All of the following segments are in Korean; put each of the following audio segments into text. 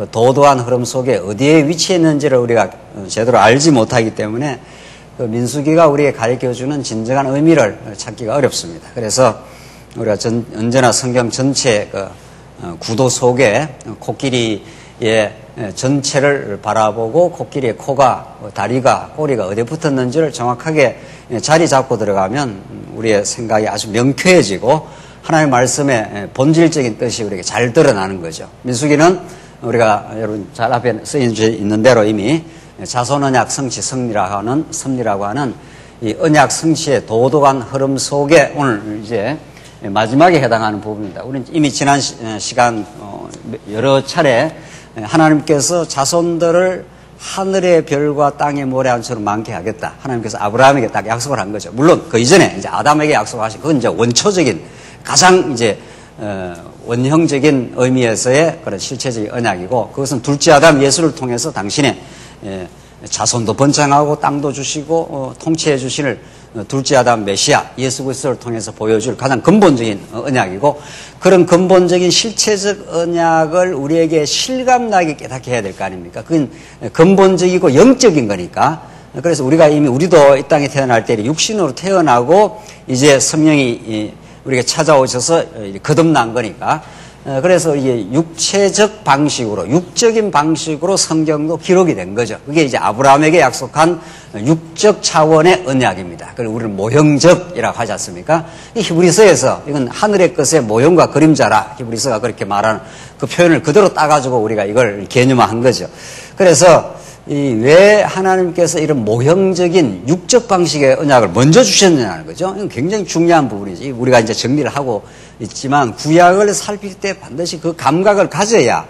그 도도한 흐름 속에 어디에 위치해 있는지를 우리가 제대로 알지 못하기 때문에 그 민수기가 우리에게 가르쳐주는 진정한 의미를 찾기가 어렵습니다. 그래서 우리가 언제나 성경 전체 그 구도 속에 코끼리의 전체를 바라보고 코끼리의 코가, 다리가, 꼬리가 어디에 붙었는지를 정확하게 자리 잡고 들어가면 우리의 생각이 아주 명쾌해지고 하나님의 말씀의 본질적인 뜻이 우리에게 잘 드러나는 거죠. 민수기는 우리가 여러분 잘 앞에 쓰여져 있는 대로 이미 자손 언약 성취 섭리라고 하는 이 언약 성취의 도도한 흐름 속에 오늘 이제 마지막에 해당하는 부분입니다. 우리는 이미 지난 시간 여러 차례 하나님께서 자손들을 하늘의 별과 땅의 모래알처럼 많게 하겠다. 하나님께서 아브라함에게 딱 약속을 한 거죠. 물론 그 이전에 이제 아담에게 약속하신 그건 이제 원초적인 가장 이제 원형적인 의미에서의 그런 실체적인 언약이고 그것은 둘째 아담 예수를 통해서 당신의 자손도 번창하고 땅도 주시고 통치해 주시는 둘째 아담 메시아 예수 그리스도를 통해서 보여줄 가장 근본적인 언약이고 그런 근본적인 실체적 언약을 우리에게 실감나게 깨닫게 해야 될 거 아닙니까? 그건 근본적이고 영적인 거니까. 그래서 우리도 이 땅에 태어날 때 육신으로 태어나고 이제 성령이 우리에게 찾아오셔서 거듭난 거니까. 그래서 이게 육체적 방식으로, 육적인 방식으로 성경도 기록이 된 거죠. 그게 이제 아브라함에게 약속한 육적 차원의 언약입니다. 그걸 우리는 모형적이라고 하지 않습니까? 이 히브리서에서 이건 하늘의 것의 모형과 그림자라 히브리서가 그렇게 말하는 그 표현을 그대로 따가지고 우리가 이걸 개념화한 거죠. 그래서 왜 하나님께서 이런 모형적인 육적 방식의 언약을 먼저 주셨느냐는 거죠. 이건 굉장히 중요한 부분이지. 우리가 이제 정리를 하고 있지만 구약을 살필 때 반드시 그 감각을 가져야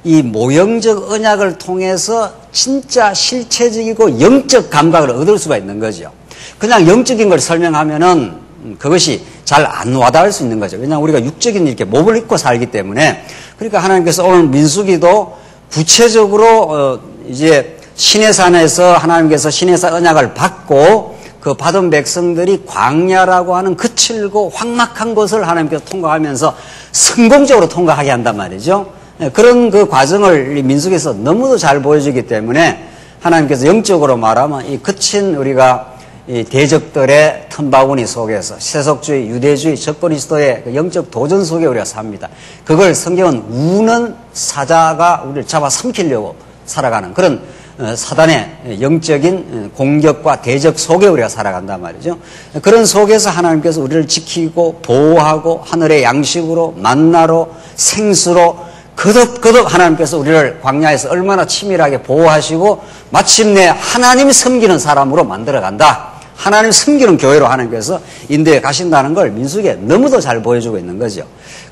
이 모형적 언약을 통해서 진짜 실체적이고 영적 감각을 얻을 수가 있는 거죠. 그냥 영적인 걸 설명하면은 그것이 잘 안 와닿을 수 있는 거죠. 왜냐하면 우리가 육적인 이렇게 몸을 입고 살기 때문에. 그러니까 하나님께서 오늘 민수기도 구체적으로 이제 시내산에서 하나님께서 시내산 언약을 받고 그 받은 백성들이 광야라고 하는 거칠고 황막한 곳을 하나님께서 통과하면서 성공적으로 통과하게 한단 말이죠. 그런 그 과정을 민수기에서 너무도 잘 보여주기 때문에 하나님께서 영적으로 말하면 이 거친 우리가 이 대적들의 틈바구니 속에서 세속주의, 유대주의, 적그리스도의 그 영적 도전 속에 우리가 삽니다. 그걸 성경은 우는 사자가 우리를 잡아 삼키려고 살아가는 그런 사단의 영적인 공격과 대적 속에 우리가 살아간단 말이죠. 그런 속에서 하나님께서 우리를 지키고 보호하고 하늘의 양식으로 만나로 생수로 거듭거듭 하나님께서 우리를 광야에서 얼마나 치밀하게 보호하시고 마침내 하나님 섬기는 사람으로 만들어간다. 하나님 섬기는 교회로 하나님께서 인도에 가신다는 걸 민수기에 너무도 잘 보여주고 있는 거죠.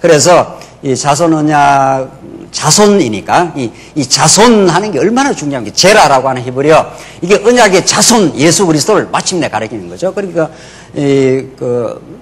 그래서 이 자손 언약 자손이니까 이 자손하는 게 얼마나 중요한 게 제라라고 하는 히브리어 이게 언약의 자손 예수 그리스도를 마침내 가리키는 거죠. 그러니까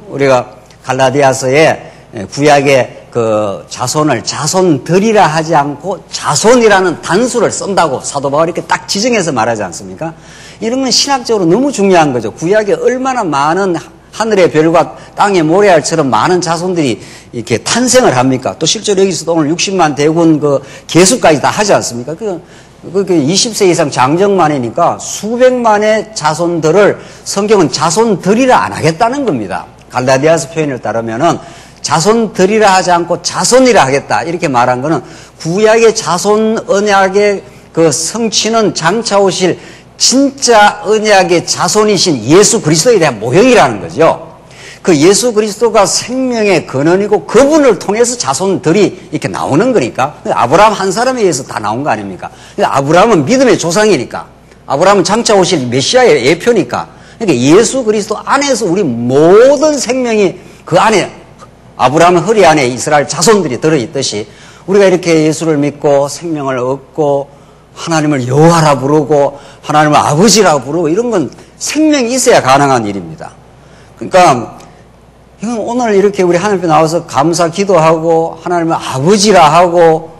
우리가 갈라디아서에 구약의 그 자손을 자손들이라 하지 않고 자손이라는 단수를 쓴다고 사도 바울이 이렇게 딱 지정해서 말하지 않습니까? 이런 건 신학적으로 너무 중요한 거죠. 구약에 얼마나 많은 하늘의 별과 땅의 모래알처럼 많은 자손들이 이렇게 탄생을 합니까? 또 실제로 여기서도 오늘 60만 대군 그 개수까지 다 하지 않습니까? 그 20세 이상 장정만이니까 수백만의 자손들을 성경은 자손들이라 안 하겠다는 겁니다. 갈라디아서 표현을 따르면은 자손들이라 하지 않고 자손이라 하겠다. 이렇게 말한 거는 구약의 자손 언약의 그 성취는 장차 오실 진짜 언약의 자손이신 예수 그리스도에 대한 모형이라는 거죠. 그 예수 그리스도가 생명의 근원이고 그분을 통해서 자손들이 이렇게 나오는 거니까. 아브라함 한 사람에 의해서 다 나온 거 아닙니까? 아브라함은 믿음의 조상이니까. 아브라함은 장차 오실 메시아의 예표니까. 그러니까 예수 그리스도 안에서 우리 모든 생명이 그 안에 아브라함의 허리 안에 이스라엘 자손들이 들어있듯이 우리가 이렇게 예수를 믿고 생명을 얻고 하나님을 여호와라 부르고 하나님을 아버지라 부르고 이런 건 생명이 있어야 가능한 일입니다. 그러니까 이건 오늘 이렇게 우리 하나님 앞에 나와서 감사 기도하고 하나님을 아버지라 하고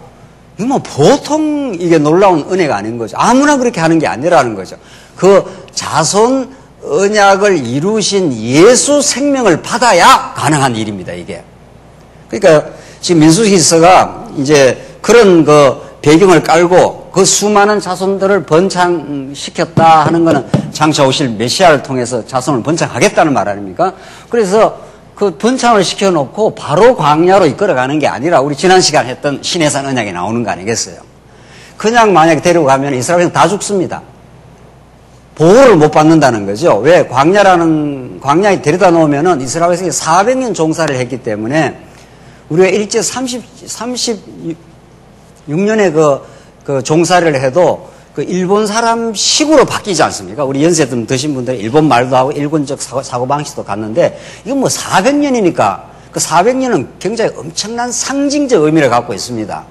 이건 뭐 보통 이게 놀라운 은혜가 아닌 거죠. 아무나 그렇게 하는 게 아니라는 거죠. 그 자손 언약을 이루신 예수 생명을 받아야 가능한 일입니다, 이게. 그러니까 지금 민수기서가 이제 그런 그 배경을 깔고 그 수많은 자손들을 번창시켰다 하는 것은 장차 오실 메시아를 통해서 자손을 번창하겠다는 말 아닙니까? 그래서 그 번창을 시켜놓고 바로 광야로 이끌어가는 게 아니라 우리 지난 시간 했던 시내산 언약에 나오는 거 아니겠어요? 그냥 만약에 데리고 가면 이스라엘은 다 죽습니다. 보호를 못 받는다는 거죠. 왜? 광야에 데려다 놓으면은 이스라엘 백성이 400년 종사를 했기 때문에 우리가 일제 36년에 그 종사를 해도 그 일본 사람식으로 바뀌지 않습니까? 우리 연세 좀 드신 분들이 일본 말도 하고 일본적 사고방식도 갔는데 이건 뭐 400년이니까 그 400년은 굉장히 엄청난 상징적 의미를 갖고 있습니다.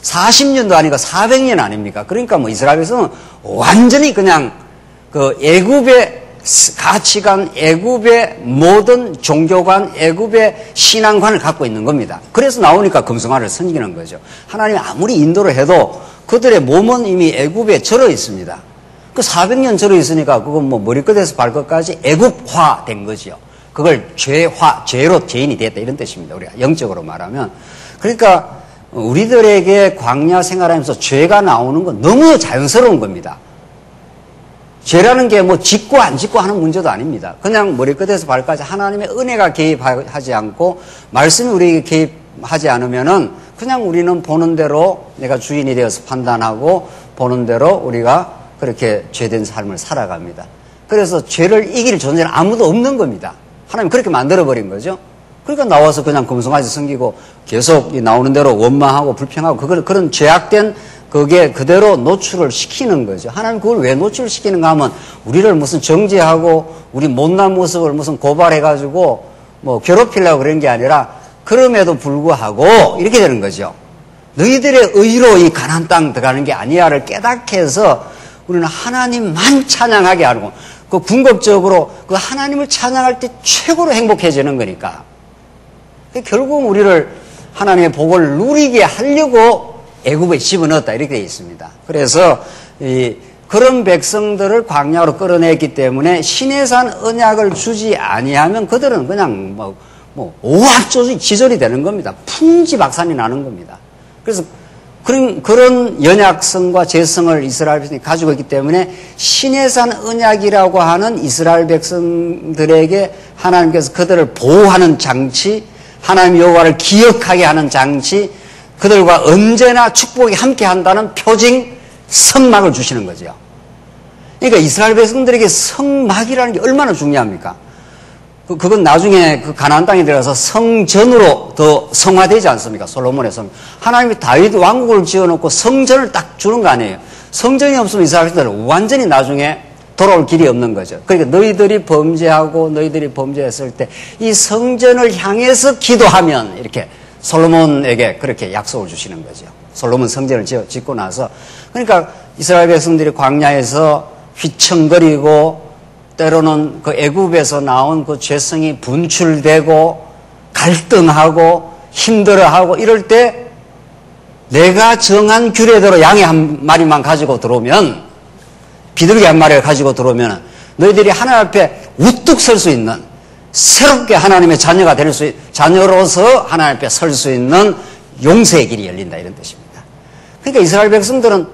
40년도 아니고 400년 아닙니까? 그러니까 뭐 이스라엘에서는 완전히 그냥 그 애굽의 가치관, 애굽의 모든 종교관, 애굽의 신앙관을 갖고 있는 겁니다. 그래서 나오니까 금송아지를 섬기는 거죠. 하나님이 아무리 인도를 해도 그들의 몸은 이미 애굽에 절어 있습니다. 그 400년 절어 있으니까 그건 뭐 머리끝에서 발끝까지 애굽화 된 거죠. 그걸 죄로 죄인이 됐다 이런 뜻입니다. 우리가 영적으로 말하면. 그러니까 우리들에게 광야 생활하면서 죄가 나오는 건 너무 자연스러운 겁니다. 죄라는 게 뭐 짓고 안 짓고 하는 문제도 아닙니다. 그냥 머리끝에서 발끝까지 하나님의 은혜가 개입하지 않고 말씀이 우리에게 개입하지 않으면은 그냥 우리는 보는 대로 내가 주인이 되어서 판단하고 보는 대로 우리가 그렇게 죄된 삶을 살아갑니다. 그래서 죄를 이길 존재는 아무도 없는 겁니다. 하나님 그렇게 만들어버린 거죠. 그러니까 나와서 그냥 금송아지 섬기고 계속 나오는 대로 원망하고 불평하고 그런 죄악된 그게 그대로 노출을 시키는 거죠. 하나님 그걸 왜 노출시키는가 하면 우리를 무슨 정죄하고 우리 못난 모습을 무슨 고발해가지고 뭐 괴롭히려고 그런 게 아니라 그럼에도 불구하고 이렇게 되는 거죠. 너희들의 의로 이 가나안 땅 들어가는 게 아니야를 깨닫게 해서 우리는 하나님만 찬양하게 하고 그 궁극적으로 그 하나님을 찬양할 때 최고로 행복해지는 거니까. 결국 우리를 하나님의 복을 누리게 하려고 애굽에 집어넣었다 이렇게 되어 있습니다. 그래서 그런 백성들을 광야로 끌어냈기 때문에 시내산 언약을 주지 아니하면 그들은 그냥 뭐 오합지졸이 되는 겁니다. 풍지박산이 나는 겁니다. 그래서 그런 연약성과 재성을 이스라엘 백성이 가지고 있기 때문에 시내산 언약이라고 하는 이스라엘 백성들에게 하나님께서 그들을 보호하는 장치, 하나님 여호와를 기억하게 하는 장치, 그들과 언제나 축복이 함께 한다는 표징 성막을 주시는 거죠. 그러니까 이스라엘 백성들에게 성막이라는 게 얼마나 중요합니까? 그건 나중에 그 가나안 땅에 들어가서 성전으로 더 성화되지 않습니까? 솔로몬의 성. 하나님이 다윗 왕국을 지어놓고 성전을 딱 주는 거 아니에요. 성전이 없으면 이스라엘 백성들은 완전히 나중에 돌아올 길이 없는 거죠. 그러니까 너희들이 범죄했을 때 이 성전을 향해서 기도하면 이렇게 솔로몬에게 그렇게 약속을 주시는 거죠. 솔로몬 성전을 짓고 나서. 그러니까 이스라엘 백성들이 광야에서 휘청거리고 때로는 그 애굽에서 나온 그 죄성이 분출되고 갈등하고 힘들어하고 이럴 때 내가 정한 규례대로 양이 한 마리만 가지고 들어오면, 비둘기 한 마리를 가지고 들어오면 너희들이 하나님 앞에 우뚝 설 수 있는, 새롭게 하나님의 자녀가 될 수, 자녀로서 하나님 앞에 설 수 있는 용서의 길이 열린다 이런 뜻입니다. 그러니까 이스라엘 백성들은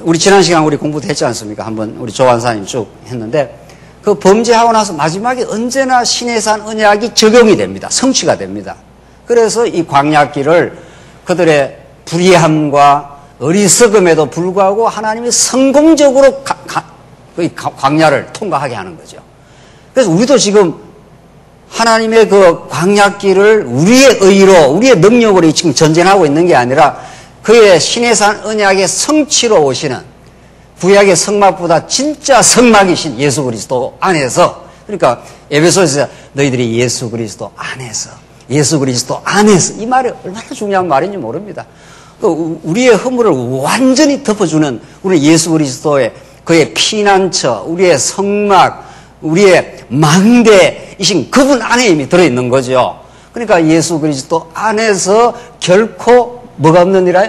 우리 지난 시간 우리 공부도 했지 않습니까? 한번 우리 조한사님 쭉 했는데 그 범죄하고 나서 마지막에 언제나 시내산 언약이 적용이 됩니다. 성취가 됩니다. 그래서 이 광야길을 그들의 불의함과 어리석음에도 불구하고 하나님이 성공적으로 광야를 통과하게 하는 거죠. 그래서 우리도 지금 하나님의 그 광야길을 우리의 의로, 우리의 능력으로 지금 전진하고 있는 게 아니라 그의 시내산 언약의 성취로 오시는 구약의 성막보다 진짜 성막이신 예수 그리스도 안에서, 그러니까 에베소에서 너희들이 예수 그리스도 안에서 이 말이 얼마나 중요한 말인지 모릅니다. 우리의 허물을 완전히 덮어주는 우리 예수 그리스도의 그의 피난처, 우리의 성막, 우리의 망대이신 그분 안에 이미 들어있는 거죠. 그러니까 예수 그리스도 안에서 결코 뭐가 없느니라?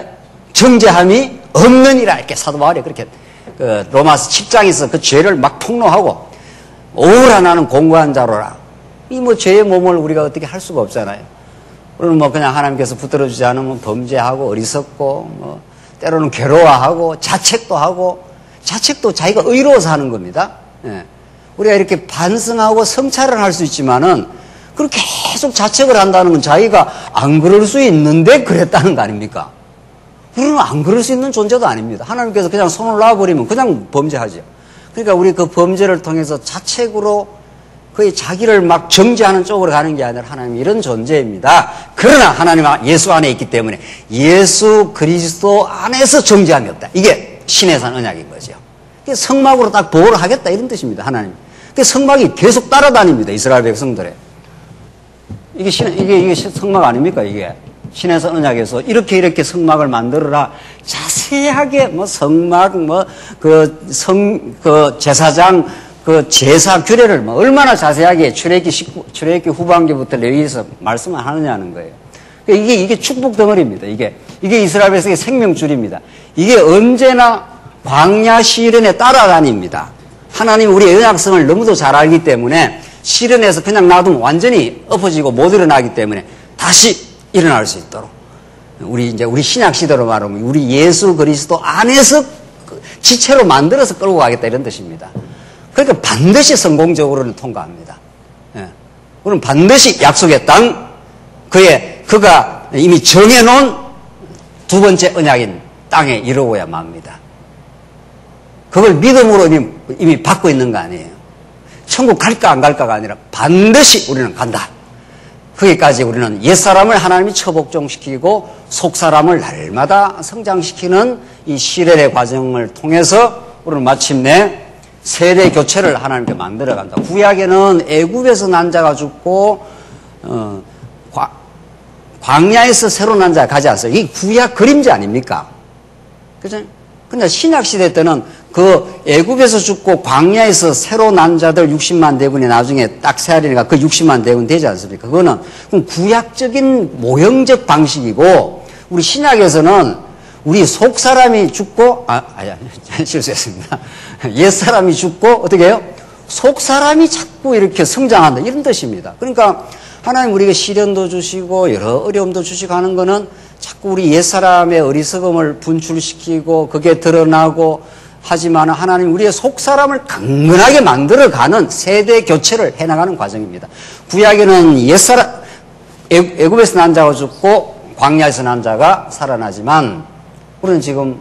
정죄함이 없느니라. 이렇게 사도 바울이 그렇게 로마서 10장에서 그 죄를 막 폭로하고 오라 나는 공고한 자로라. 이 뭐 죄의 몸을 우리가 어떻게 할 수가 없잖아요. 우리는 뭐 그냥 하나님께서 붙들어주지 않으면 범죄하고 어리석고 뭐 때로는 괴로워하고 자책도 하고 자책도 자기가 의로워서 하는 겁니다. 예. 우리가 이렇게 반성하고 성찰을 할 수 있지만은 그렇게 계속 자책을 한다는 건 자기가 안 그럴 수 있는데 그랬다는 거 아닙니까? 우리는 안 그럴 수 있는 존재도 아닙니다. 하나님께서 그냥 손을 놔버리면 그냥 범죄하죠. 그러니까 우리 그 범죄를 통해서 자책으로 거의 자기를 막 정죄하는 쪽으로 가는 게 아니라 하나님 이런 존재입니다. 그러나 하나님 예수 안에 있기 때문에 예수 그리스도 안에서 정죄함이 없다. 이게 신의 산 언약인 거죠. 성막으로 딱 보호를 하겠다 이런 뜻입니다. 하나님. 성막이 계속 따라다닙니다. 이스라엘 백성들에. 이게 성막 아닙니까? 이게 신의 산 언약에서 이렇게 성막을 만들어라. 자세하게 성막 제사장 제사 규례를 얼마나 자세하게 출애굽기 후반기부터 레위기에서 말씀을 하느냐는 거예요. 이게 축복 덩어리입니다. 이게 이스라엘 백성의 생명줄입니다. 이게 언제나 광야 시련에 따라다닙니다. 하나님 우리의 언약성을 너무도 잘 알기 때문에 시련에서 그냥 놔두면 완전히 엎어지고 못 일어나기 때문에 다시 일어날 수 있도록 우리 신약 시대로 말하면 우리 예수 그리스도 안에서 지체로 만들어서 끌고 가겠다 이런 뜻입니다. 그러니까 반드시 성공적으로는 통과합니다. 예. 우리는 반드시 약속의 땅, 그가 이미 정해놓은 두 번째 언약인 땅에 이르고야 맙니다. 그걸 믿음으로 이미 받고 있는 거 아니에요. 천국 갈까 안 갈까가 아니라 반드시 우리는 간다. 거기까지 우리는 옛사람을 하나님이 처복종시키고 속사람을 날마다 성장시키는 이 시련의 과정을 통해서 우리는 마침내 세대 교체를 하나님께 만들어간다. 구약에는 애굽에서 난 자가 죽고 광야에서 새로 난 자가 가지 않았어요. 이게 구약 그림자 아닙니까? 그죠? 근데 신약 시대 때는 그 애굽에서 죽고 광야에서 새로 난 자들 60만 대군이 나중에 딱 세하리니까 그 60만 대군 되지 않습니까? 그거는 구약적인 모형적 방식이고 우리 신약에서는 우리 속 사람이 죽고 실수했습니다. 옛 사람이 죽고 어떻게 해요? 속 사람이 자꾸 이렇게 성장한다 이런 뜻입니다. 그러니까 하나님 우리에게 시련도 주시고 여러 어려움도 주시고 하는 거는 자꾸 우리 옛 사람의 어리석음을 분출시키고 그게 드러나고 하지만 하나님 우리의 속 사람을 강건하게 만들어가는 세대 교체를 해나가는 과정입니다. 구약에는 옛 사람 애굽에서 난 자가 죽고 광야에서 난 자가 살아나지만 우리는 지금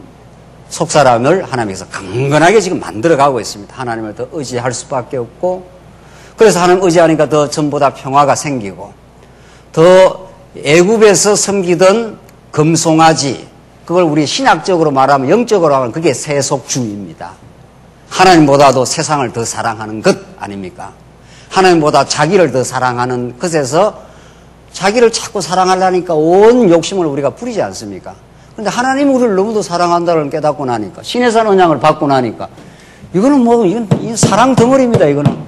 속 사람을 하나님께서 강건하게 지금 만들어가고 있습니다. 하나님을 더 의지할 수밖에 없고 그래서 하나님 의지하니까 더 전보다 평화가 생기고 더 애굽에서 섬기던 금송아지 그걸 우리 신학적으로 말하면 영적으로 하면 그게 세속주의입니다. 하나님보다도 세상을 더 사랑하는 것 아닙니까? 하나님보다 자기를 더 사랑하는 것에서 자기를 자꾸 사랑하려니까 온 욕심을 우리가 부리지 않습니까? 그런데 하나님 우리를 너무도 사랑한다는 걸 깨닫고 나니까 신의 산 언약을 받고 나니까 이거는 이건 사랑 덩어리입니다. 이거는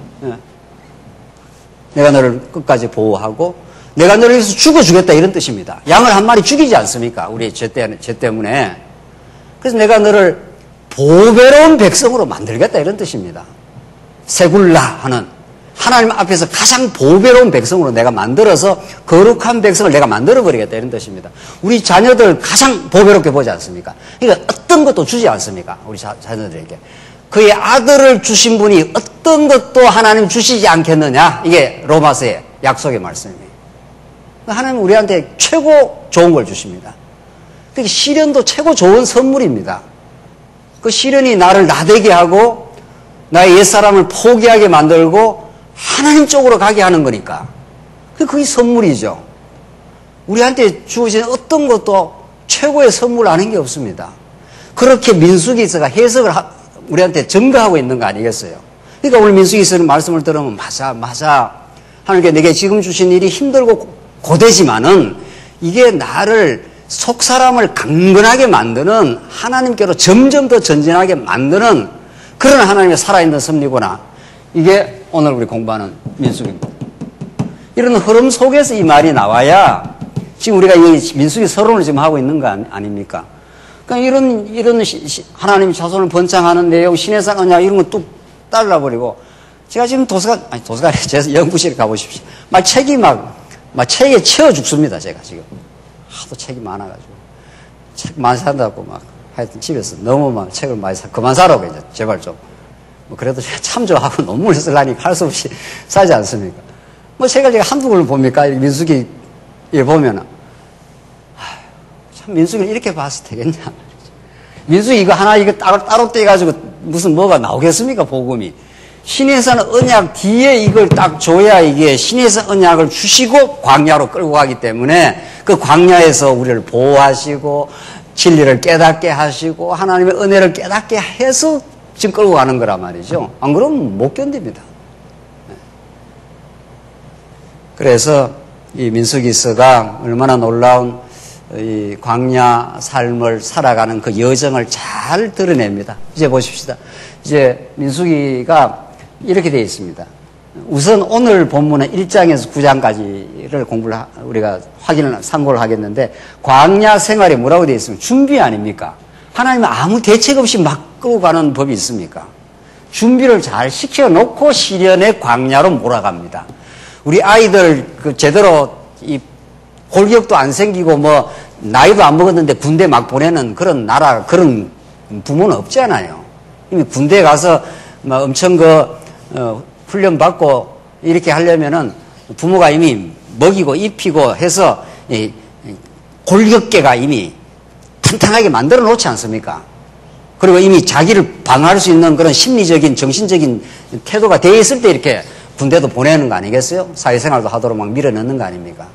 내가 너를 끝까지 보호하고 내가 너를 위해서 죽어주겠다 이런 뜻입니다. 양을 한 마리 죽이지 않습니까? 우리의 죄 때문에. 그래서 내가 너를 보배로운 백성으로 만들겠다 이런 뜻입니다. 세굴라 하는 하나님 앞에서 가장 보배로운 백성으로 내가 만들어서 거룩한 백성을 내가 만들어버리겠다 이런 뜻입니다. 우리 자녀들 가장 보배롭게 보지 않습니까? 그러니까 어떤 것도 주지 않습니까? 우리 자녀들에게. 그의 아들을 주신 분이 어떤 것도 하나님 주시지 않겠느냐? 이게 로마서의 약속의 말씀입니다. 하나님은 우리한테 최고 좋은 걸 주십니다. 그러니까 시련도 최고 좋은 선물입니다. 그 시련이 나를 나대게 하고 나의 옛사람을 포기하게 만들고 하나님 쪽으로 가게 하는 거니까. 그게 선물이죠. 우리한테 주어진 어떤 것도 최고의 선물 아닌 게 없습니다. 그렇게 민수기서가 해석을 우리한테 증거하고 있는 거 아니겠어요? 그러니까 오늘 민수기서는 말씀을 들으면 맞아. 하나님께 내게 지금 주신 일이 힘들고 고되지만은 이게 나를 속 사람을 강건하게 만드는 하나님께로 점점 더 전진하게 만드는 그런 하나님의 살아있는 섭리구나. 이게 오늘 우리 공부하는 민수기입니다. 이런 흐름 속에서 이 말이 나와야 지금 우리가 이 민수기 서론을 지금 하고 있는 거 아닙니까? 그러니까 이런 하나님 자손을 번창하는 내용, 신의 산 언약 이런 거 뚝 잘라버리고 제가 지금 도서관에 제 연구실에 가보십시오. 막 책이 막 막 책에 채워 죽습니다, 제가 지금. 하도 책이 많아가지고. 책 많이 산다고 막, 하여튼 집에서 너무 막 책을 많이 그만 사라고 이제, 제발 좀. 뭐 그래도 제가 참조하고 논문을 쓰려니까 할 수 없이 사지 않습니까? 뭐 책을 제가 한두 권을 봅니까? 민수기 일 보면은. 참, 민수기를 이렇게 봤을 테겠냐. 민수기 이거 하나 이거 따로 떼가지고 무슨 뭐가 나오겠습니까, 복음이. 신에서는 언약 뒤에 이걸 딱 줘야 이게 신에서 언약을 주시고 광야로 끌고 가기 때문에 그 광야에서 우리를 보호하시고 진리를 깨닫게 하시고 하나님의 은혜를 깨닫게 해서 지금 끌고 가는 거란 말이죠. 안 그러면 못 견딥니다. 그래서 이 민수기서가 얼마나 놀라운 이 광야 삶을 살아가는 그 여정을 잘 드러냅니다. 이제 보십시다. 이제 민수기가 이렇게 되어 있습니다. 우선 오늘 본문은 1장에서 9장까지를 우리가 참고를 하겠는데, 광야 생활이 뭐라고 되어 있습니까? 준비 아닙니까? 하나님은 아무 대책 없이 막 끌고 가는 법이 있습니까? 준비를 잘 시켜놓고 시련의 광야로 몰아갑니다. 우리 아이들 제대로 이 골격도 안 생기고 뭐 나이도 안 먹었는데 군대 막 보내는 그런 나라, 그런 부모는 없잖아요. 이미 군대에 가서 막 엄청 훈련 받고 이렇게 하려면은 부모가 이미 먹이고 입히고 해서 이 골격계가 이미 탄탄하게 만들어 놓지 않습니까? 그리고 이미 자기를 방어할 수 있는 그런 심리적인, 정신적인 태도가 되어 있을 때 이렇게 군대도 보내는 거 아니겠어요? 사회생활도 하도록 막 밀어넣는 거 아닙니까?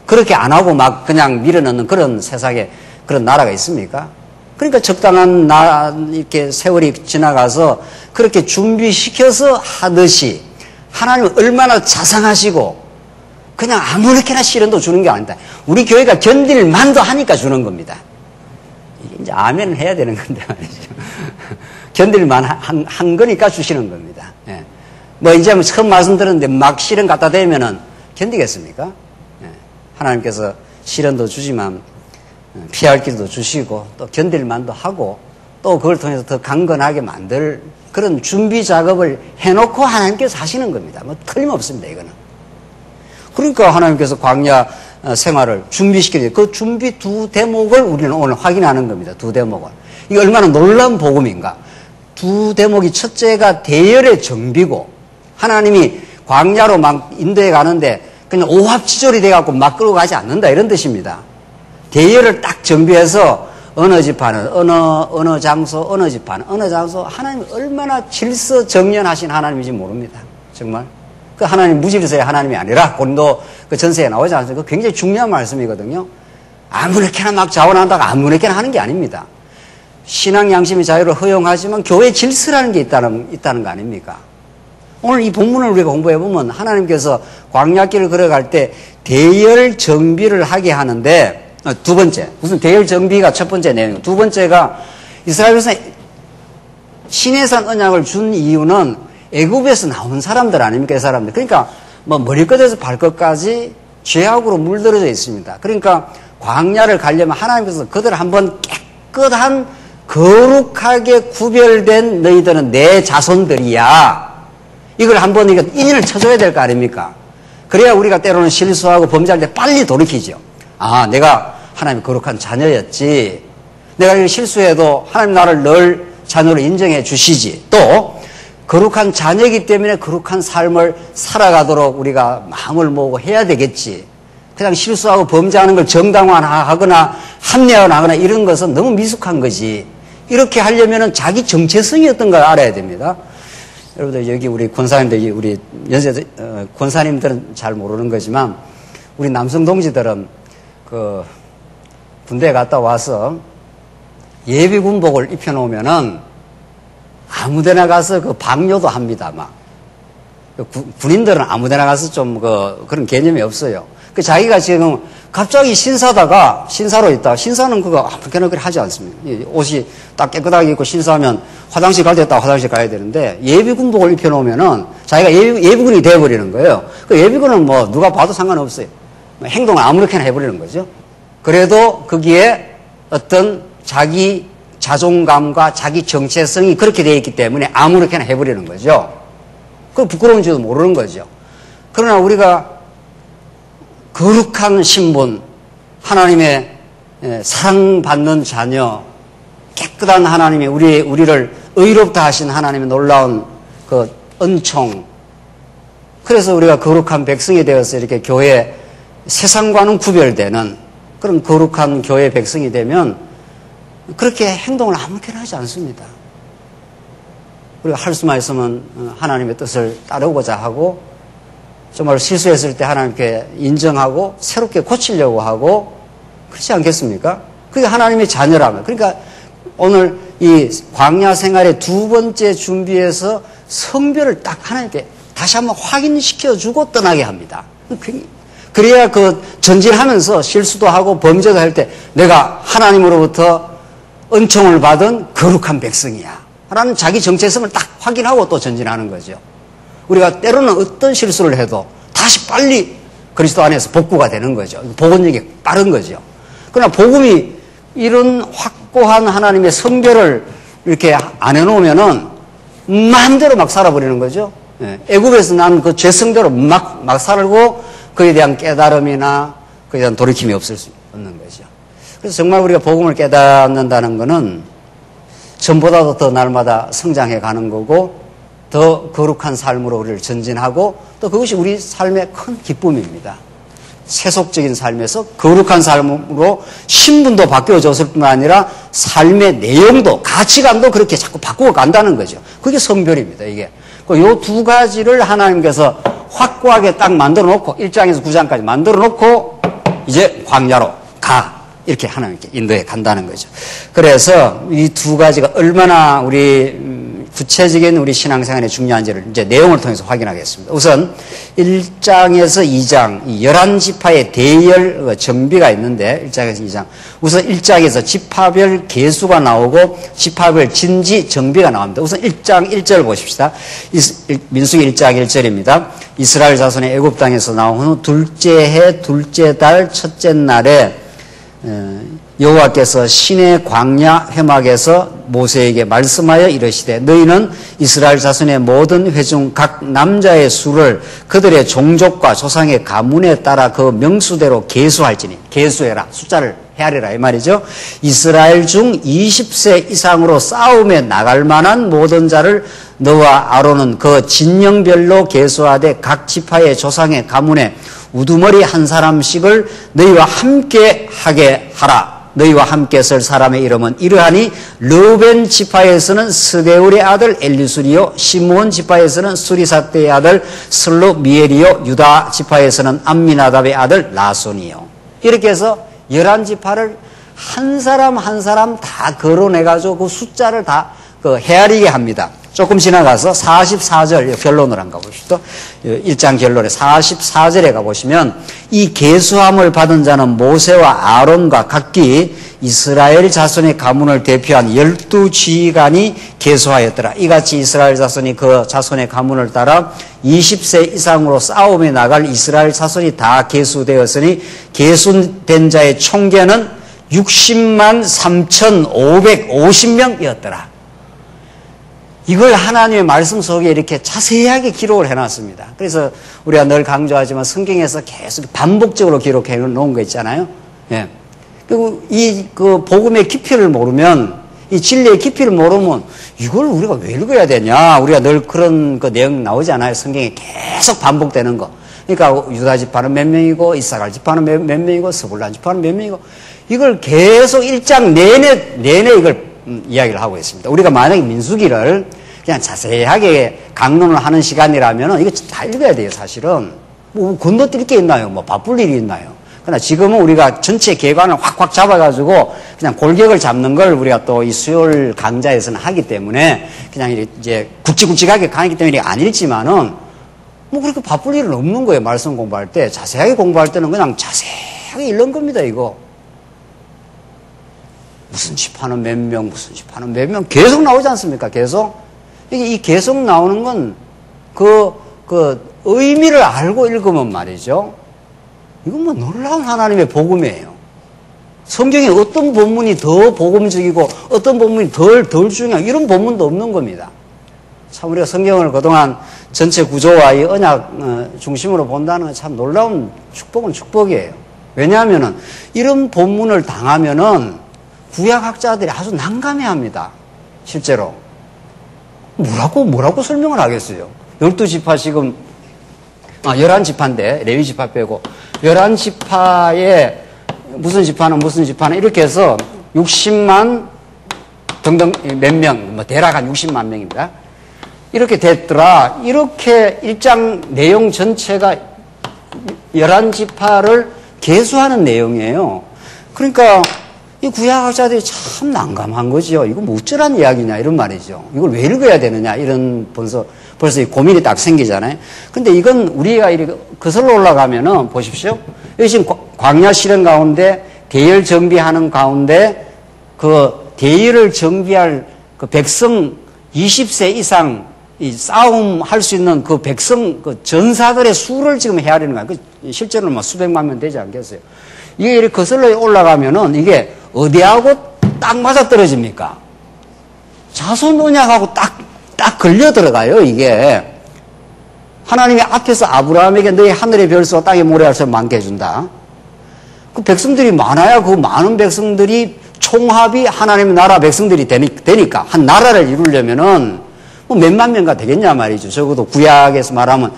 그렇게 안 하고 막 그냥 밀어넣는 그런 세상에 그런 나라가 있습니까? 그러니까 적당한 이렇게 세월이 지나가서 그렇게 준비시켜서 하듯이 하나님은 얼마나 자상하시고 그냥 아무렇게나 시련도 주는 게 아니다. 우리 교회가 견딜 만도 하니까 주는 겁니다. 이제 아멘을 해야 되는 건데 말이죠. 견딜만 한 거니까 주시는 겁니다. 예. 뭐 이제 처음 말씀 들었는데 막 시련 갖다 대면은 견디겠습니까? 예. 하나님께서 시련도 주지만 피할 길도 주시고 또 견딜 만도 하고 또 그걸 통해서 더 강건하게 만들 그런 준비 작업을 해놓고 하나님께서 하시는 겁니다. 뭐 틀림없습니다, 이거는. 그러니까 하나님께서 광야 생활을 준비시키는 그 준비 두 대목을 우리는 오늘 확인하는 겁니다. 두 대목을. 이게 얼마나 놀라운 복음인가. 두 대목이 첫째가 대열의 정비고 하나님이 광야로 막 인도해 가는데 그냥 오합지졸이 돼갖고 막 끌고 가지 않는다 이런 뜻입니다. 대열을 딱 정비해서 어느 지파는 어느 장소 어느 지파는 어느 장소 하나님이 얼마나 질서정연하신 하나님인지 모릅니다. 정말. 그 하나님 무질서의 하나님이 아니라 고린도 그 전서에 나오지 않습니까? 그 굉장히 중요한 말씀이거든요. 아무렇게나 막 자원한다고 아무렇게나 하는 게 아닙니다. 신앙 양심의 자유를 허용하지만 교회 질서라는 게 있다는 거 아닙니까? 오늘 이 본문을 우리가 공부해 보면 하나님께서 광야길을 걸어갈 때 대열 정비를 하게 하는데 두 번째, 무슨 대열 정비가 첫 번째 내용이고 두 번째가 이스라엘 백성 신의 산 언약을 준 이유는 애굽에서 나온 사람들 아닙니까? 이 사람들. 그러니까 뭐 머리끝에서 발끝까지 죄악으로 물들어져 있습니다. 그러니까 광야를 가려면 하나님께서 그들을 한번 깨끗한 거룩하게 구별된 너희들은 내 자손들이야. 이걸 한번 인을 쳐줘야 될 거 아닙니까? 그래야 우리가 때로는 실수하고 범죄할 때 빨리 돌이키죠. 아, 내가 하나님의 거룩한 자녀였지. 내가 이거 실수해도 하나님 나를 늘 자녀로 인정해 주시지. 또 거룩한 자녀이기 때문에 거룩한 삶을 살아가도록 우리가 마음을 모으고 해야 되겠지. 그냥 실수하고 범죄하는 걸 정당화하거나 합리화하거나 이런 것은 너무 미숙한 거지. 이렇게 하려면은 자기 정체성이 어떤 걸 알아야 됩니다. 여러분들 여기 우리 권사님들, 우리 연세 권사님들은 잘 모르는 거지만 우리 남성 동지들은 그 군대에 갔다 와서 예비 군복을 입혀놓으면은 아무데나 가서 그 방뇨도 합니다. 막 군인들은 아무데나 가서 좀 그런 개념이 없어요. 그 자기가 지금 갑자기 신사다가 신사로 있다. 신사는 그거 아무렇게나 그렇게 하지 않습니다. 옷이 딱 깨끗하게 입고 신사하면 화장실 갈 때 딱 화장실 가야 되는데 예비군복을 입혀놓으면은 자기가 예비군이 돼버리는 거예요. 그 예비군은 뭐 누가 봐도 상관없어요. 행동을 아무렇게나 해버리는 거죠. 그래도 거기에 어떤 자기 자존감과 자기 정체성이 그렇게 되어 있기 때문에 아무렇게나 해버리는 거죠. 그 부끄러운지도 모르는 거죠. 그러나 우리가 거룩한 신분, 하나님의 사랑받는 자녀, 깨끗한 하나님이 우리를 의롭다 하신 하나님의 놀라운 그 은총. 그래서 우리가 거룩한 백성이 되어서 이렇게 교회 세상과는 구별되는 그런 거룩한 교회 백성이 되면 그렇게 행동을 아무렇게나 하지 않습니다. 우리가 할 수만 있으면 하나님의 뜻을 따르고자 하고 정말 실수했을 때 하나님께 인정하고 새롭게 고치려고 하고 그렇지 않겠습니까? 그게 하나님의 자녀라면. 그러니까 오늘 이 광야 생활의 두 번째 준비에서 성별을 딱 하나님께 다시 한번 확인시켜주고 떠나게 합니다. 그래야 그 전진하면서 실수도 하고 범죄도 할 때 내가 하나님으로부터 은총을 받은 거룩한 백성이야 라는 자기 정체성을 딱 확인하고 또 전진하는 거죠. 우리가 때로는 어떤 실수를 해도 다시 빨리 그리스도 안에서 복구가 되는 거죠. 복원력이 빠른 거죠. 그러나 복음이 이런 확고한 하나님의 성별을 이렇게 안 해놓으면은 마음대로 막 살아버리는 거죠. 애굽에서 난 그 죄성대로 막 살고 그에 대한 깨달음이나 그에 대한 돌이킴이 없을 수 없는 거죠. 그래서 정말 우리가 복음을 깨닫는다는 것은 전보다도 더 날마다 성장해 가는 거고 더 거룩한 삶으로 우리를 전진하고 또 그것이 우리 삶의 큰 기쁨입니다. 세속적인 삶에서 거룩한 삶으로 신분도 바뀌어졌을 뿐만 아니라 삶의 내용도 가치관도 그렇게 자꾸 바꾸어 간다는 거죠. 그게 성별입니다. 이게 요 두 가지를 하나님께서 확고하게 딱 만들어 놓고 1장에서 9장까지 만들어 놓고 이제 광야로 가 이렇게 하나님께 인도해 간다는 거죠. 그래서 이 두 가지가 얼마나 우리 구체적인 우리 신앙생활에 중요한지를 이제 내용을 통해서 확인하겠습니다. 우선 1장에서 2장, 11지파의 대열 정비가 있는데 1장에서 2장. 우선 1장에서 지파별 계수가 나오고 지파별 진지 정비가 나옵니다. 우선 1장 1절 보십시다. 민수기 1장 1절입니다. 이스라엘 자손이 애굽 땅에서 나온 후 둘째 해 둘째 달 첫째 날에 여호와께서 시내 광야 회막에서 모세에게 말씀하여 이르시되 너희는 이스라엘 자손의 모든 회중 각 남자의 수를 그들의 종족과 조상의 가문에 따라 그 명수대로 계수할지니 계수해라 숫자를 헤아리라 이 말이죠. 이스라엘 중 20세 이상으로 싸움에 나갈 만한 모든 자를 너와 아론은 그 진영별로 계수하되 각 지파의 조상의 가문에 우두머리 한 사람씩을 너희와 함께 하게 하라. 너희와 함께 설 사람의 이름은 이러하니 르벤 지파에서는 스데울의 아들 엘리술이요 시므온 지파에서는 수리삭대의 아들 슬루미엘이요 유다 지파에서는 암미나답의 아들 나손이요. 이렇게 해서 11지파를 한 사람 한 사람 다 거론해가지고 그 숫자를 다 헤아리게 합니다. 조금 지나가서 44절 결론을 한번 가보시죠. 1장 결론에 44절에 가보시면 이 계수함을 받은 자는 모세와 아론과 각기 이스라엘 자손의 가문을 대표한 12지휘관이 계수하였더라. 이같이 이스라엘 자손이 그 자손의 가문을 따라 20세 이상으로 싸움에 나갈 이스라엘 자손이 다 계수되었으니 계수된 자의 총계는 60만 3,550명이었더라. 이걸 하나님의 말씀 속에 이렇게 자세하게 기록을 해놨습니다. 그래서 우리가 늘 강조하지만 성경에서 계속 반복적으로 기록해 놓은 거 있잖아요. 예. 그리고 그 복음의 깊이를 모르면, 이 진리의 깊이를 모르면 이걸 우리가 왜 읽어야 되냐. 우리가 늘 그런 그 내용 나오잖아요. 성경에 계속 반복되는 거. 그러니까 유다 지파는 몇 명이고, 이사갈 지파는 몇 명이고, 스불란 지파는 몇 명이고, 이걸 계속 1장 내내 이걸 이야기를 하고 있습니다. 우리가 만약에 민수기를 그냥 자세하게 강론을 하는 시간이라면 이거 다 읽어야 돼요, 사실은. 뭐 건너뛸 게 있나요? 뭐 바쁠 일이 있나요? 그러나 지금은 우리가 전체 계관을 확확 잡아가지고 그냥 골격을 잡는 걸 우리가 또 이 수요일 강좌에서는 하기 때문에 그냥 이제 굵직굵직하게 가기 때문에 안 읽지만은 뭐 그렇게 바쁠 일은 없는 거예요, 말씀 공부할 때. 자세하게 공부할 때는 그냥 자세하게 읽는 겁니다, 이거. 무슨 지파는 몇 명, 무슨 지파는 몇 명, 계속 나오지 않습니까? 계속. 이 계속 나오는 건 의미를 알고 읽으면 말이죠. 이건 뭐 놀라운 하나님의 복음이에요. 성경에 어떤 본문이 더 복음적이고 어떤 본문이 덜 중요한 이런 본문도 없는 겁니다. 참 우리가 성경을 그동안 전체 구조와 이 언약 중심으로 본다는 건 참 놀라운 축복은 축복이에요. 왜냐하면은 이런 본문을 당하면은 구약학자들이 아주 난감해합니다. 실제로 뭐라고 설명을 하겠어요. 12지파 지금 11지파인데 레위 지파 빼고 11지파에 무슨 지파는 이렇게 해서 60만 등등 몇 명, 뭐 대략 한 60만 명입니다. 이렇게 됐더라. 이렇게 일장 내용 전체가 11지파를 계수하는 내용이에요. 그러니까 이 구약학자들이 참 난감한 거죠. 이거 뭐 어쩌란 이야기냐 이런 말이죠. 이걸 왜 읽어야 되느냐 이런 벌써 이 고민이 딱 생기잖아요. 근데 이건 우리가 이렇게 거슬러 올라가면은 보십시오. 여기 지금 광야 실현 가운데 대열 정비하는 가운데 그 대열을 정비할 그 백성 20세 이상 이 싸움할 수 있는 그 백성 그 전사들의 수를 지금 헤아리는 거야. 실제로는 뭐 수백만 명 되지 않겠어요. 이게 이렇게 거슬러 올라가면은 이게 어디하고 딱 맞아 떨어집니까? 자손 언약하고 딱 걸려 들어가요, 이게. 하나님이 앞에서 아브라함에게 너희 하늘의 별수와 땅의 모래알처럼 많게 해준다. 그 백성들이 많아야 그 많은 백성들이 총합이 하나님의 나라 백성들이 되니까 한 나라를 이루려면은 뭐 몇만 명가 되겠냐 말이죠. 적어도 구약에서 말하면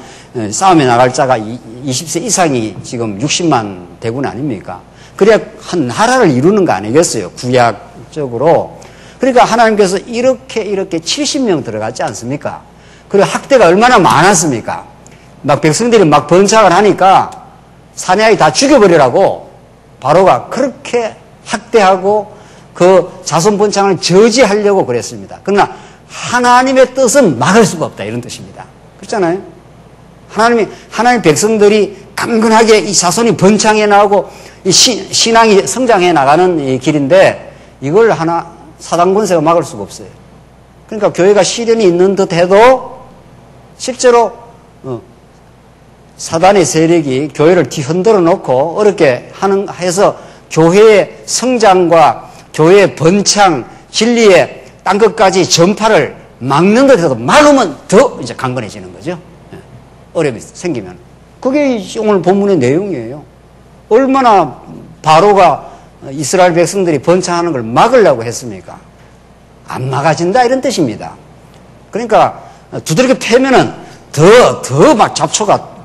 싸움에 나갈 자가 20세 이상이 지금 60만 대군 아닙니까? 그래야 한 나라를 이루는 거 아니겠어요? 구약적으로. 그러니까 하나님께서 이렇게 70명 들어갔지 않습니까? 그리고 학대가 얼마나 많았습니까? 막 백성들이 막 번창을 하니까 사내아이 다 죽여버리라고 바로가 그렇게 학대하고 그 자손 번창을 저지하려고 그랬습니다. 그러나 하나님의 뜻은 막을 수가 없다 이런 뜻입니다. 그렇잖아요? 하나님 백성들이 강건하게 이 자손이 번창해 나가고 이 신앙이 성장해 나가는 이 길인데 이걸 사단 권세가 막을 수가 없어요. 그러니까 교회가 시련이 있는 듯 해도 실제로 사단의 세력이 교회를 뒤흔들어 놓고 어렵게 해서 교회의 성장과 교회의 번창, 진리의 딴 것까지 전파를 막는 듯 해도 막으면 더 이제 강건해지는 거죠. 어려움이 생기면. 그게 오늘 본문의 내용이에요. 얼마나 바로가 이스라엘 백성들이 번창하는 걸 막으려고 했습니까? 안 막아진다 이런 뜻입니다. 그러니까 두드러기 패면은 더 막 잡초가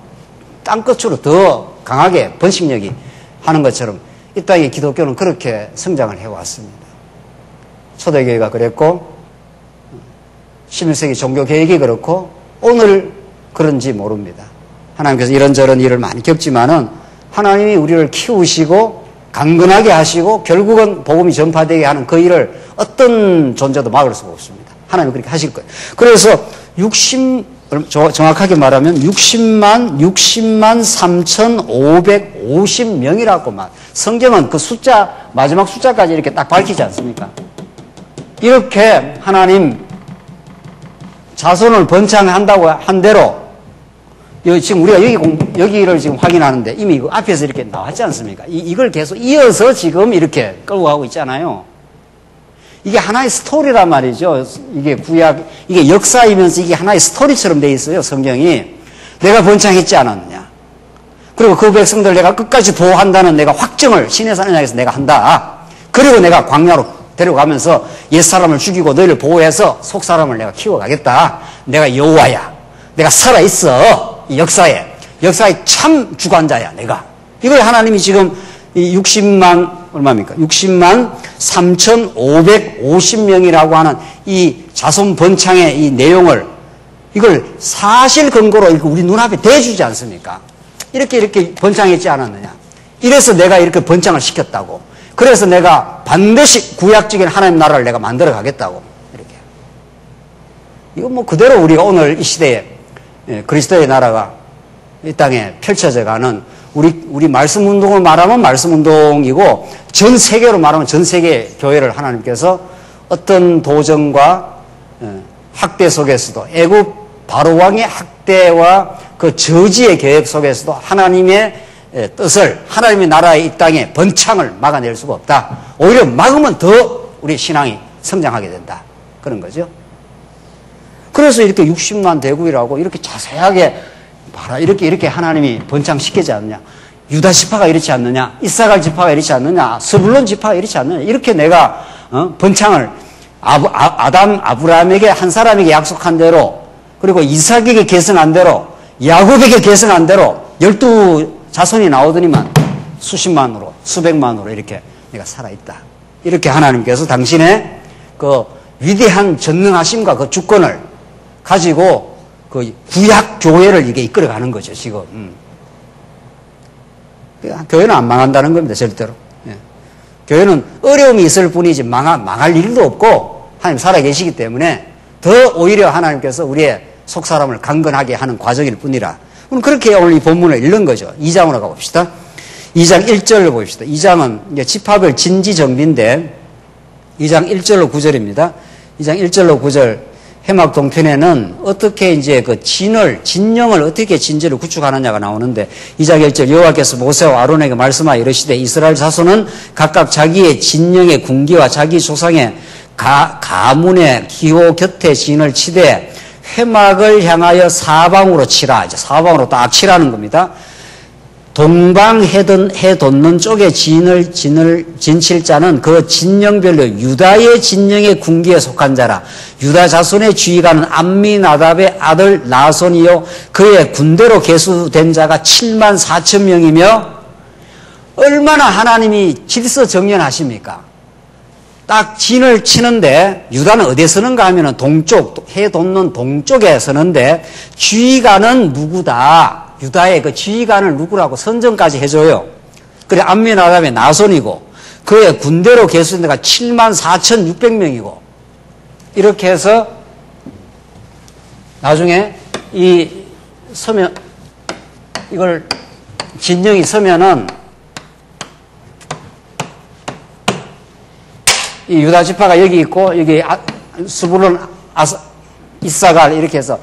땅끝으로 더 강하게 번식력이 하는 것처럼 이 땅의 기독교는 그렇게 성장을 해왔습니다. 초대교회가 그랬고 11세기 종교개혁이 그렇고 오늘 그런지 모릅니다. 하나님께서 이런저런 일을 많이 겪지만은 하나님이 우리를 키우시고 강건하게 하시고 결국은 복음이 전파되게 하는 그 일을 어떤 존재도 막을 수가 없습니다. 하나님이 그렇게 하실 거예요. 그래서 정확하게 말하면 60만 3,550명이라고 성경은 그 마지막 숫자까지 이렇게 딱 밝히지 않습니까? 이렇게 하나님 자손을 번창한다고 한 대로 지금 우리가 여기를 지금 확인하는데 이미 그 앞에서 이렇게 나왔지 않습니까? 이걸 계속 이어서 지금 이렇게 끌고 가고 있잖아요. 이게 하나의 스토리란 말이죠. 이게 이게 역사이면서 이게 하나의 스토리처럼 돼 있어요, 성경이. 내가 번창했지 않았느냐. 그리고 그 백성들 내가 끝까지 보호한다는 내가 확정을 신의 산에서 내가 한다. 그리고 내가 광야로 데려가면서 옛사람을 죽이고 너희를 보호해서 속사람을 내가 키워가겠다. 내가 여호와야. 내가 살아있어. 이 역사에 참 주관자야, 내가. 이걸 하나님이 지금 이 60만 3,550명이라고 하는 이 자손 번창의 이 내용을 이걸 사실 근거로 우리 눈앞에 대주지 않습니까? 이렇게 번창했지 않았느냐. 이래서 내가 이렇게 번창을 시켰다고. 그래서 내가 반드시 구약적인 하나님 나라를 내가 만들어 가겠다고. 이렇게. 이거 뭐 그대로 우리가 오늘 이 시대에 그리스도의 나라가 이 땅에 펼쳐져 가는 우리 말씀 운동을 말하면 말씀 운동이고 전 세계로 말하면 전 세계 교회를 하나님께서 어떤 도전과 학대 속에서도 애굽 바로왕의 학대와 그 저지의 계획 속에서도 하나님의 뜻을 하나님의 나라의 이 땅에 번창을 막아낼 수가 없다. 오히려 막으면 더 우리 신앙이 성장하게 된다. 그런 거죠. 그래서 이렇게 60만 대국이라고 이렇게 자세하게 봐라. 이렇게 하나님이 번창시키지 않느냐. 유다 지파가 이렇지 않느냐. 이사갈 지파가 이렇지 않느냐. 스불론 지파가 이렇지 않느냐. 이렇게 내가 번창을 아브라함에게 한 사람에게 약속한 대로, 그리고 이삭에게 계승한 대로, 야곱에게 계승한 대로 12 자손이 나오더니만 수십만으로, 수백만으로 이렇게 내가 살아있다. 이렇게 하나님께서 당신의 그 위대한 전능하심과 그 주권을 가지고 그 구약 교회를 이게 이끌어가는 거죠, 지금. 교회는 안 망한다는 겁니다, 절대로. 예. 교회는 어려움이 있을 뿐이지 망할 일도 없고 하나님 살아계시기 때문에 더 오히려 하나님께서 우리의 속사람을 강건하게 하는 과정일 뿐이라. 그렇게 오늘 이 본문을 읽는 거죠. 2장으로 가봅시다. 2장 1절을 보십시다. 2장은 이제 집합을 진지정비인데 2장 1절로 9절입니다. 2장 1절로 9절 해막 동편에는 어떻게 이제 그 진영을 어떻게 진지를 구축하느냐가 나오는데 2장 1절 여호와께서 모세와 아론에게 말씀하여 이르시되 이스라엘 자손은 각각 자기의 진영의 군기와 자기 조상의 가문의 기호 곁에 진을 치되 회막을 향하여 사방으로 치라. 이제 사방으로 딱 치라는 겁니다. 동방 해 돋는 쪽에 진칠 자는 그 진영별로 유다의 진영의 군기에 속한 자라. 유다 자손의 지휘관은 암미나답의 아들 나손이요 그의 군대로 계수된 자가 7만 4천 명이며 얼마나 하나님이 질서정연하십니까? 딱 진을 치는데 유다는 어디에 서는가 하면은 동쪽, 해 돋는 동쪽에 서는데 지휘관은 누구다? 유다의 그 지휘관을 누구라고 선정까지 해줘요. 그래, 암미나답의 나손이고, 그의 군대로 계수된 데가 7만 4,600명이고, 이렇게 해서, 나중에 이걸, 진영이 서면은, 이 유다 지파가 여기 있고, 여기 스불론, 이사갈, 이렇게 해서,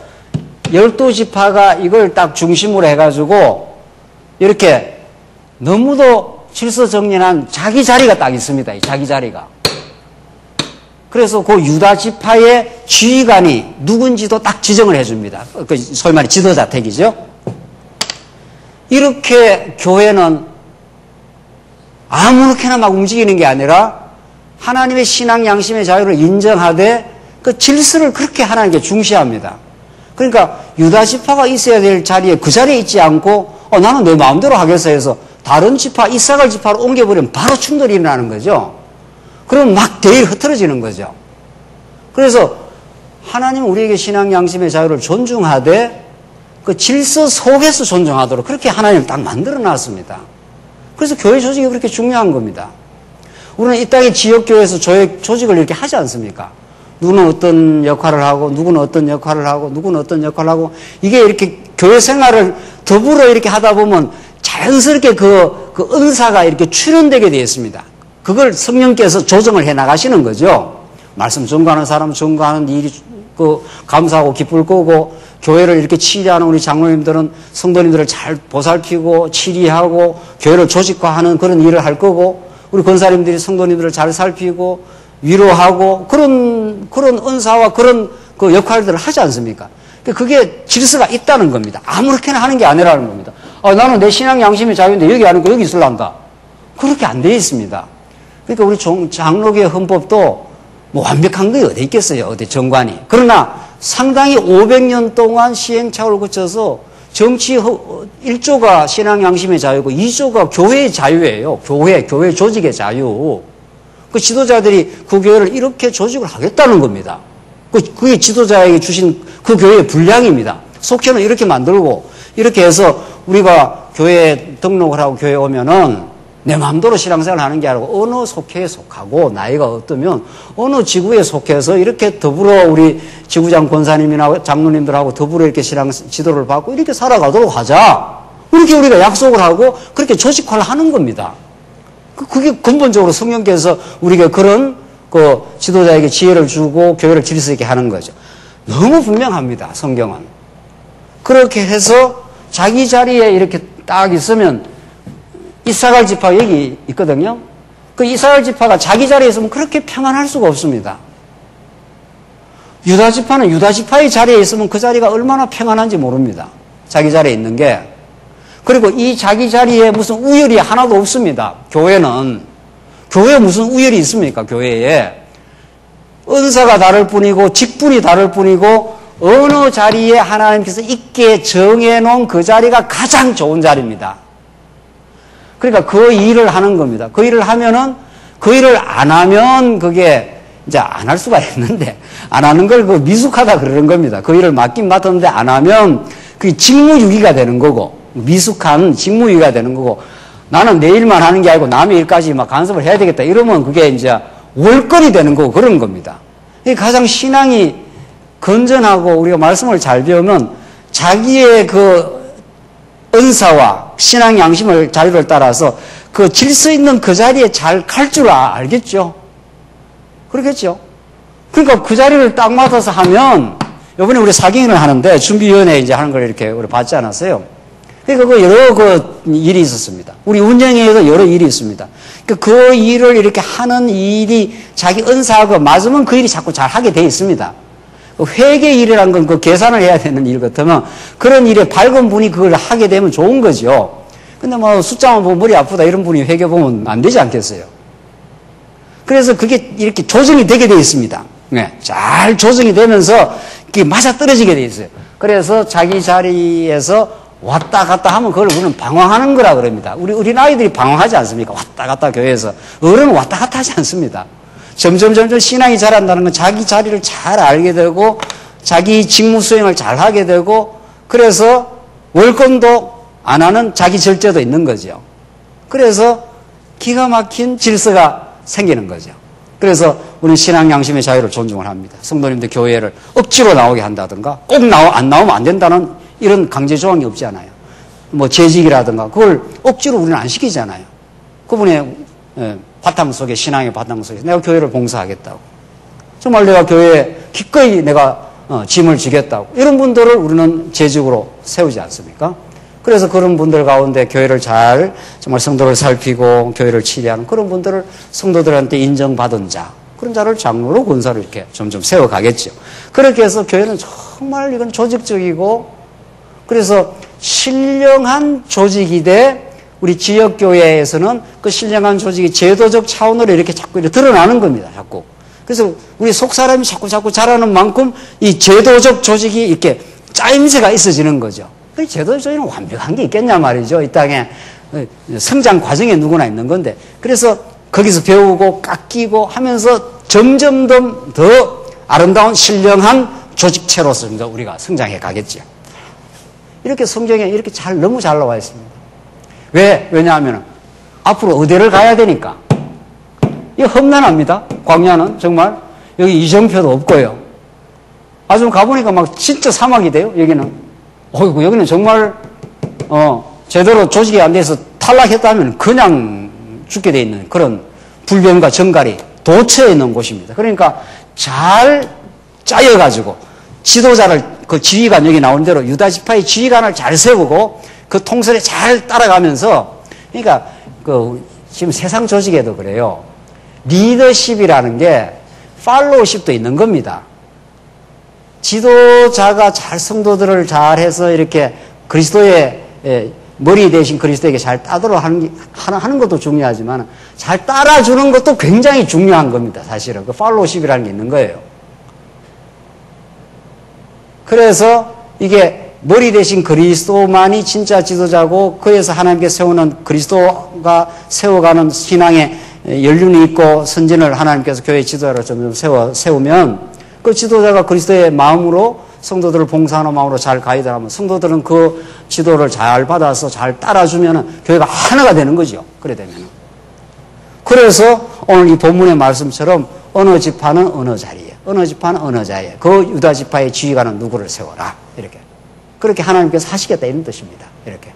12지파가 이걸 딱 중심으로 해가지고 이렇게 너무도 질서정연한 자기 자리가 딱 있습니다. 이 자기 자리가. 그래서 그 유다 지파의 지휘관이 누군지도 딱 지정을 해줍니다. 그 소위 말해 지도자 택이죠. 이렇게 교회는 아무렇게나 막 움직이는 게 아니라 하나님의 신앙 양심의 자유를 인정하되 그 질서를 그렇게 하나님께 중시합니다. 그러니까 유다 지파가 있어야 될 자리에 그 자리에 있지 않고 나는 내 마음대로 하겠어 해서 다른 지파 이사갈 지파로 옮겨버리면 바로 충돌이 일어나는 거죠. 그럼 막 대일 흐트러지는 거죠. 그래서 하나님은 우리에게 신앙 양심의 자유를 존중하되 그 질서 속에서 존중하도록 그렇게 하나님을 딱 만들어 놨습니다. 그래서 교회 조직이 그렇게 중요한 겁니다. 우리는 이 땅의 지역교회에서 조직을 이렇게 하지 않습니까? 누구는 어떤 역할을 하고, 누구는 어떤 역할을 하고, 누구는 어떤 역할을 하고, 이게 이렇게 교회 생활을 더불어 이렇게 하다 보면 자연스럽게 그 은사가 이렇게 출현되게 되어 있습니다. 그걸 성령께서 조정을 해 나가시는 거죠. 말씀 전가하는 사람 전가하는 일이 감사하고 기쁠 거고, 교회를 이렇게 치리하는 우리 장로님들은 성도님들을 잘 보살피고, 치리하고, 교회를 조직화하는 그런 일을 할 거고, 우리 권사님들이 성도님들을 잘 살피고, 위로하고 그런 은사와 그런 그 역할들을 하지 않습니까? 그게 질서가 있다는 겁니다. 아무렇게나 하는 게 아니라는 겁니다. 나는 내 신앙 양심의 자유인데 여기 안 있고 여기 있을란다. 그렇게 안 돼 있습니다. 그러니까 우리 장로교의 헌법도 뭐 완벽한 게 어디 있겠어요? 어디 정관이. 그러나 상당히 500년 동안 시행착오를 거쳐서 정치 1조가 신앙 양심의 자유고 2조가 교회의 자유예요. 교회 조직의 자유. 그 지도자들이 그 교회를 이렇게 조직을 하겠다는 겁니다. 그게 지도자에게 주신 그 교회의 분량입니다. 속회는 이렇게 만들고 이렇게 해서 우리가 교회에 등록을 하고 교회에 오면은 내 마음대로 신앙생활을 하는 게 아니고 어느 속회에 속하고 나이가 어떠면 어느 지구에 속해서 이렇게 더불어 우리 지구장 권사님이나 장로님들하고 더불어 이렇게 신앙 지도를 받고 이렇게 살아가도록 하자. 이렇게 우리가 약속을 하고 그렇게 조직화를 하는 겁니다. 그게 근본적으로 성령께서 우리가 그런 그 지도자에게 지혜를 주고 교회를 질서 있게 하는 거죠. 너무 분명합니다. 성경은. 그렇게 해서 자기 자리에 이렇게 딱 있으면 이사갈 지파가 여기 있거든요. 그 이사갈 지파가 자기 자리에 있으면 그렇게 평안할 수가 없습니다. 유다 지파는 유다 지파의 자리에 있으면 그 자리가 얼마나 평안한지 모릅니다. 자기 자리에 있는 게. 그리고 이 자기 자리에 무슨 우열이 하나도 없습니다. 교회는. 교회에 무슨 우열이 있습니까? 교회에. 은사가 다를 뿐이고 직분이 다를 뿐이고 어느 자리에 하나님께서 있게 정해놓은 그 자리가 가장 좋은 자리입니다. 그러니까 그 일을 하는 겁니다. 그 일을 하면은 그 일을 안 하면 그게 이제 안 할 수가 있는데 안 하는 걸 그 미숙하다 그러는 겁니다. 그 일을 맡긴 맡았는데 안 하면 그게 직무유기가 되는 거고 미숙한 직무유기가 되는 거고 나는 내 일만 하는 게 아니고 남의 일까지 막 간섭을 해야 되겠다 이러면 그게 이제 월권이 되는 거고 그런 겁니다. 이게 가장 신앙이 건전하고 우리가 말씀을 잘 배우면 자기의 그 은사와 신앙 양심을 자유를 따라서 그 질서 있는 그 자리에 잘 갈 줄 알겠죠. 그렇겠죠. 그러니까 그 자리를 딱 맡아서 하면 이번에 우리 사경을 하는데 준비위원회 이제 하는 걸 이렇게 우리 봤지 않았어요. 그러니까 그 여러 그 일이 있었습니다. 우리 운영회에도 여러 일이 있습니다. 그 일을 이렇게 하는 일이 자기 은사하고 맞으면 그 일이 자꾸 잘 하게 돼 있습니다. 회계 일이라는 건 그 계산을 해야 되는 일 같으면 그런 일에 밝은 분이 그걸 하게 되면 좋은 거죠. 근데 뭐 숫자만 보면 머리 아프다 이런 분이 회계 보면 안 되지 않겠어요. 그래서 그게 이렇게 조정이 되게 돼 있습니다. 네, 잘 조정이 되면서 이게 맞아떨어지게 돼 있어요. 그래서 자기 자리에서 왔다 갔다 하면 그걸 우리는 방황하는 거라 그럽니다. 우리 어린아이들이 방황하지 않습니까? 왔다 갔다 교회에서. 어른은 왔다 갔다 하지 않습니다. 점점 신앙이 자란다는 건 자기 자리를 잘 알게 되고 자기 직무 수행을 잘 하게 되고 그래서 월권도 안 하는 자기 절제도 있는 거죠. 그래서 기가 막힌 질서가 생기는 거죠. 그래서 우리는 신앙 양심의 자유를 존중을 합니다. 성도님들 교회를 억지로 나오게 한다든가 꼭 안 나오면 안 된다는 이런 강제 조항이 없잖아요. 뭐 재직이라든가 그걸 억지로 우리는 안 시키잖아요. 그분의 바탕 속에 신앙의 바탕 속에 내가 교회를 봉사하겠다고 정말 내가 교회에 기꺼이 내가 짐을 지겠다고 이런 분들을 우리는 재직으로 세우지 않습니까? 그래서 그런 분들 가운데 교회를 잘 정말 성도를 살피고 교회를 치리하는 그런 분들을 성도들한테 인정받은 자 그런 자를 장로로 권사로 이렇게 점점 세워가겠죠. 그렇게 해서 교회는 정말 이건 조직적이고 그래서 신령한 조직이 돼 우리 지역교회에서는 그 신령한 조직이 제도적 차원으로 이렇게 자꾸 이렇게 드러나는 겁니다. 자꾸. 그래서 우리 속사람이 자꾸 자라는 만큼 이 제도적 조직이 이렇게 짜임새가 있어지는 거죠. 그 제도적 조직은 완벽한 게 있겠냐 말이죠. 이 땅에 성장 과정에 누구나 있는 건데. 그래서 거기서 배우고 깎이고 하면서 점점 더 아름다운 신령한 조직체로서 우리가 성장해 가겠죠. 이렇게 성경에 이렇게 너무 잘 나와 있습니다. 왜냐하면 앞으로 의대를 가야 되니까. 이거 험난합니다. 광야는 정말. 여기 이정표도 없고요. 좀 가보니까 막 진짜 사막이 돼요. 여기는. 어이구, 여기는 정말 제대로 조직이 안 돼서 탈락했다면 그냥 죽게 돼 있는 그런 불변과 정갈이 도처에 있는 곳입니다. 그러니까 잘 짜여가지고 지도자를 그 지휘관 여기 나온 대로 유다 지파의 지휘관을 잘 세우고 그 통솔에 잘 따라가면서 그러니까 지금 세상 조직에도 그래요. 리더십이라는 게 팔로우십도 있는 겁니다. 지도자가 잘 성도들을 잘해서 이렇게 그리스도의 머리 대신 그리스도에게 잘 따도록 하는 것도 중요하지만 잘 따라주는 것도 굉장히 중요한 겁니다. 사실은 그 팔로우십이라는 게 있는 거예요. 그래서 이게 머리 대신 그리스도만이 진짜 지도자고 그에서 하나님께 세우는 그리스도가 세워가는 신앙의 연륜이 있고 선진을 하나님께서 교회 지도자로 점점 세우면 그 지도자가 그리스도의 마음으로 성도들을 봉사하는 마음으로 잘 가이드하면 성도들은 그 지도를 잘 받아서 잘 따라주면 교회가 하나가 되는 거죠. 그래 되면. 그래서 오늘 이 본문의 말씀처럼 어느 지파는 어느 자리에 어느 지파는 어느 자리에 그 유다 지파의 지휘관은 누구를 세워라. 이렇게. 그렇게 하나님께서 하시겠다 이런 뜻입니다. 이렇게.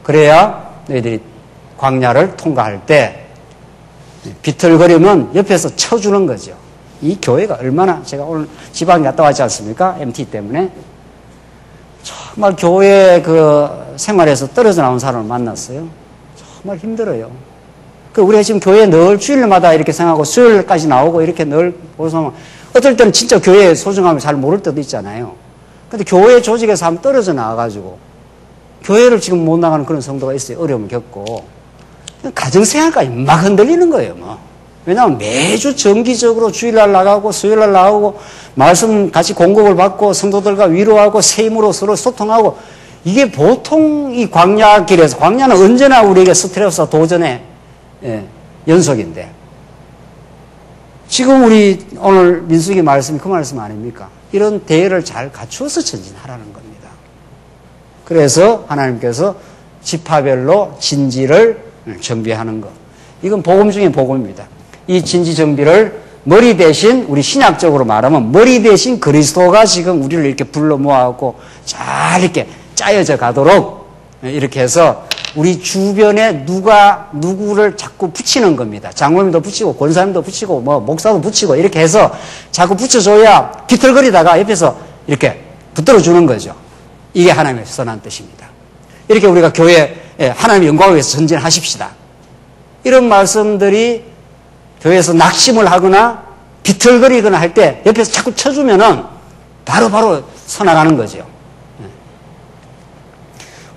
그래야 너희들이 광야를 통과할 때 비틀거리면 옆에서 쳐주는 거죠. 이 교회가 얼마나 제가 오늘 지방에 갔다 왔지 않습니까? MT 때문에. 정말 교회 그 생활에서 떨어져 나온 사람을 만났어요. 정말 힘들어요. 우리가 지금 교회에 늘 주일마다 이렇게 생각하고 수요일까지 나오고 이렇게 늘 보면 어떨 때는 진짜 교회의 소중함을 잘 모를 때도 있잖아요. 근데 교회 조직에서 한번 떨어져 나와가지고 교회를 지금 못 나가는 그런 성도가 있어요. 어려움을 겪고. 가정생활까지 막 흔들리는 거예요, 뭐. 왜냐하면 매주 정기적으로 주일날 나가고 수요일날 나가고 말씀 같이 공급을 받고 성도들과 위로하고 새 힘으로 서로 소통하고 이게 보통 이 광야길에서 광야는 언제나 우리에게 스트레스와 도전의 연속인데 지금 우리 오늘 민수기 말씀이 그 말씀 아닙니까? 이런 대회를 잘 갖추어서 전진하라는 겁니다. 그래서 하나님께서 지파별로 진지를 정비하는 것. 이건 복음 중에 복음입니다. 이 진지 정비를 머리 대신 우리 신약적으로 말하면 머리 대신 그리스도가 지금 우리를 이렇게 불러 모아갖고 잘 이렇게 짜여져 가도록 이렇게 해서 우리 주변에 누가 누구를 자꾸 붙이는 겁니다. 장로님도 붙이고 권사님도 붙이고 뭐 목사도 붙이고 이렇게 해서 자꾸 붙여줘야 비틀거리다가 옆에서 이렇게 붙들어 주는 거죠. 이게 하나님의 선한 뜻입니다. 이렇게 우리가 교회에 하나님의 영광을 위해서 전진하십시다. 이런 말씀들이 교회에서 낙심을 하거나 비틀거리거나 할 때 옆에서 자꾸 쳐주면은 바로 서나가는 거죠.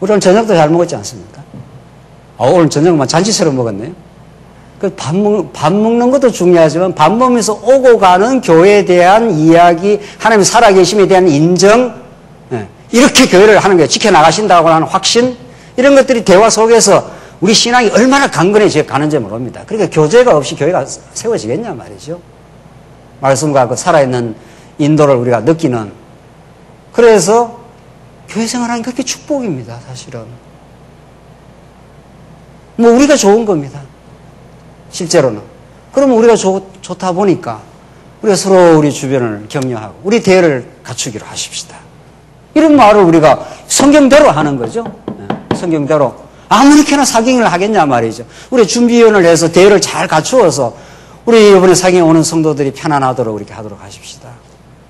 우리 오늘 저녁도 잘 먹었지 않습니까? 오늘 저녁만 잔치처럼 먹었네요. 밥 먹는 것도 중요하지만 밥 먹으면서 오고 가는 교회에 대한 이야기, 하나님 살아계심에 대한 인정, 이렇게 교회를 하는 거예요. 지켜나가신다고 하는 확신, 이런 것들이 대화 속에서 우리 신앙이 얼마나 강건해져 가는지 모릅니다. 그러니까 교제가 없이 교회가 세워지겠냐 말이죠. 말씀과 그 살아있는 인도를 우리가 느끼는. 그래서 교회 생활하는 게 그렇게 축복입니다, 사실은. 뭐 우리가 좋은 겁니다. 실제로는. 그러면 우리가 좋다 보니까 우리가 서로 우리 주변을 격려하고 우리 대회를 갖추기로 하십시다. 이런 말을 우리가 성경대로 하는 거죠. 성경대로. 아무렇게나 사경을 하겠냐 말이죠. 우리 준비위원을 해서 대회를 잘 갖추어서 우리 이번에 사경에 오는 성도들이 편안하도록 이렇게 하도록 하십시다.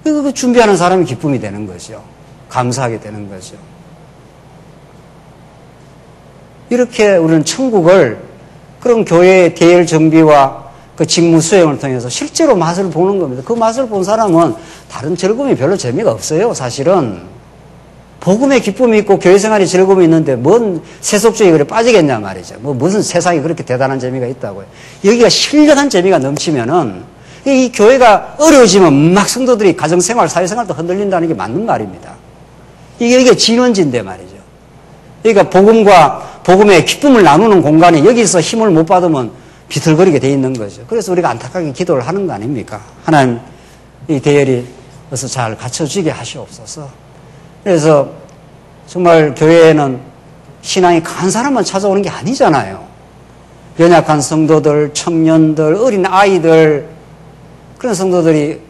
그 준비하는 사람이 기쁨이 되는 거죠. 감사하게 되는 거죠. 이렇게 우리는 천국을 그런 교회의 대열 정비와 그 직무 수행을 통해서 실제로 맛을 보는 겁니다. 그 맛을 본 사람은 다른 즐거움이 별로 재미가 없어요, 사실은. 복음의 기쁨이 있고 교회 생활에 즐거움이 있는데 뭔 세속주의에 그래 빠지겠냐 말이죠. 뭐 무슨 세상에 그렇게 대단한 재미가 있다고요. 여기가 신령한 재미가 넘치면은 이 교회가 어려워지면 막 성도들이 가정생활, 사회생활도 흔들린다는 게 맞는 말입니다. 이게 진원지인데 말이죠. 그러니까 복음과 복음의 기쁨을 나누는 공간에 여기서 힘을 못 받으면 비틀거리게 돼 있는 거죠. 그래서 우리가 안타깝게 기도를 하는 거 아닙니까? 하나님, 이 대열이 어서 잘 갖춰지게 하시옵소서. 그래서 정말 교회에는 신앙이 강한 사람만 찾아오는 게 아니잖아요. 연약한 성도들, 청년들, 어린 아이들, 그런 성도들이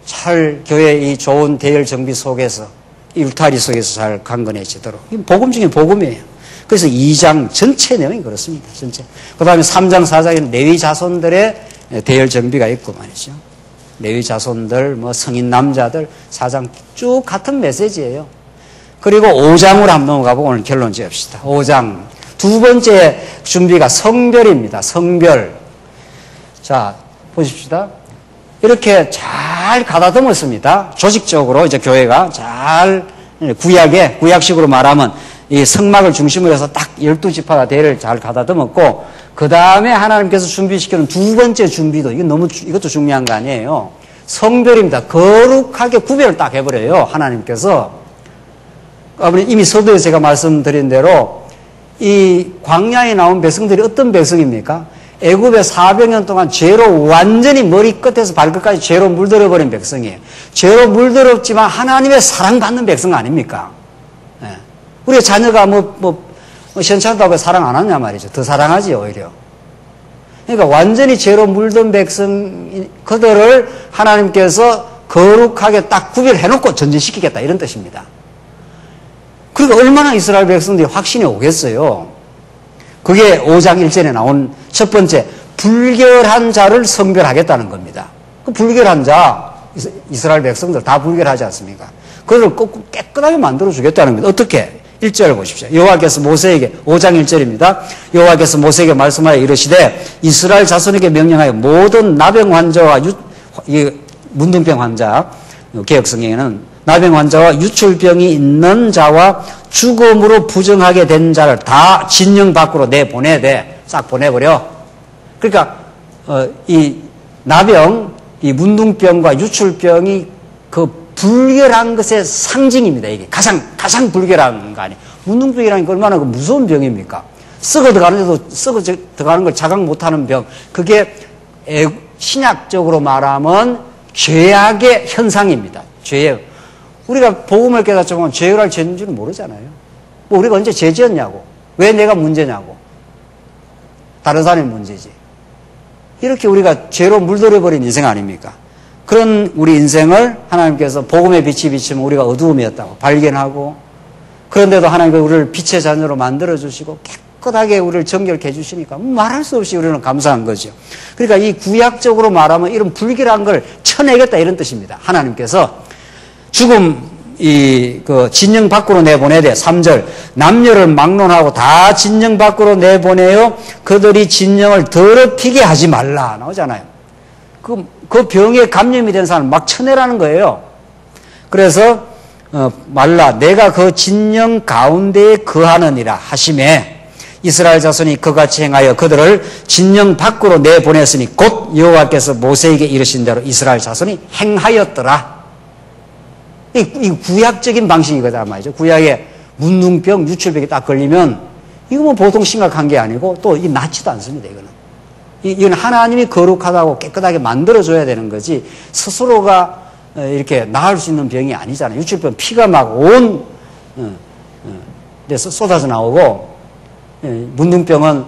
잘 교회의 이 좋은 대열 정비 속에서, 이 울타리 속에서 잘 강건해지도록. 이 복음 중에 복음이에요. 그래서 2장 전체 내용이 그렇습니다. 전체. 그 다음에 3장, 4장에는 레위 자손들의 대열 정비가 있고 말이죠. 레위 자손들, 뭐 성인 남자들, 4장 쭉 같은 메시지예요. 그리고 5장으로 한번 넘어가보고 오늘 결론 지읍시다. 5장. 두 번째 준비가 성별입니다. 성별. 자, 보십시다. 이렇게 잘 가다듬었습니다. 조직적으로 이제 교회가 잘 구약식으로 말하면 이 성막을 중심으로 해서 딱 12지파가 대를 잘 가다듬었고, 그 다음에 하나님께서 준비시키는 두 번째 준비도, 이것도 중요한 거 아니에요. 성별입니다. 거룩하게 구별을 딱 해버려요. 하나님께서. 아버님, 이미 서두에 제가 말씀드린 대로 이 광야에 나온 백성들이 어떤 백성입니까? 애굽에 400년 동안 죄로 완전히 머리끝에서 발끝까지 죄로 물들어버린 백성이에요. 죄로 물들었지만 하나님의 사랑받는 백성 아닙니까? 네. 우리의 자녀가 시원찮다고 사랑 안 하냐 말이죠. 더 사랑하지, 오히려. 그러니까 완전히 죄로 물든 백성, 그들을 하나님께서 거룩하게 딱 구별해놓고 전진시키겠다, 이런 뜻입니다. 그러니까 얼마나 이스라엘 백성들이 확신이 오겠어요. 그게 5장 1절에 나온 첫 번째, 불결한 자를 성별하겠다는 겁니다. 그 불결한 자, 이스라엘 백성들 다 불결하지 않습니까? 그들을 꼭 깨끗하게 만들어주겠다는 겁니다. 어떻게? 1절 보십시오. 여호와께서 모세에게, 5장 1절입니다. 여호와께서 모세에게 말씀하여 이르시되 이스라엘 자손에게 명령하여 모든 나병 환자와 문둥병 환자, 개혁성경에는 나병 환자와 유출병이 있는 자와 죽음으로 부정하게 된 자를 다 진영 밖으로 내보내야 돼. 싹 보내버려. 그러니까 이 나병, 이 문둥병과 유출병이 그 불결한 것의 상징입니다. 이게 가장 불결한 거 아니에요. 문둥병이라는 게 얼마나 그 무서운 병입니까? 썩어 들어가는데도 썩어 들어가는 걸 자각 못하는 병. 그게 신약적으로 말하면 죄악의 현상입니다. 죄악. 우리가 복음을 깨닫지 보면 죄를 죄인 줄은 모르잖아요. 뭐 우리가 언제 죄 지었냐고. 왜 내가 문제냐고. 다른 사람이 문제지. 이렇게 우리가 죄로 물들여버린 인생 아닙니까? 그런 우리 인생을 하나님께서 복음의 빛이 비치면 우리가 어두움이었다고 발견하고, 그런데도 하나님께서 우리를 빛의 자녀로 만들어주시고 깨끗하게 우리를 정결케 해주시니까 말할 수 없이 우리는 감사한 거죠. 그러니까 이 구약적으로 말하면 이런 불길한 걸 쳐내겠다 이런 뜻입니다. 하나님께서 죽음 그 진영 밖으로 내보내야 돼. 3절 남녀를 막론하고 다 진영 밖으로 내보내요. 그들이 진영을 더럽히게 하지 말라 나오잖아요. 그 병에 감염이 된 사람을 막 쳐내라는 거예요. 그래서 말라 내가 그 진영 가운데에 거하느니라 하심에 이스라엘 자손이 그같이 행하여 그들을 진영 밖으로 내보냈으니 곧 여호와께서 모세에게 이르신 대로 이스라엘 자손이 행하였더라. 이 구약적인 방식이거든 말이죠. 구약에 문둥병, 유출병이 딱 걸리면 이거 뭐 보통 심각한 게 아니고 또 이 낫지도 않습니다. 이건 하나님이 거룩하다고 깨끗하게 만들어줘야 되는 거지 스스로가 이렇게 나을 수 있는 병이 아니잖아요. 유출병 피가 막 온 데서 쏟아져 나오고, 문둥병은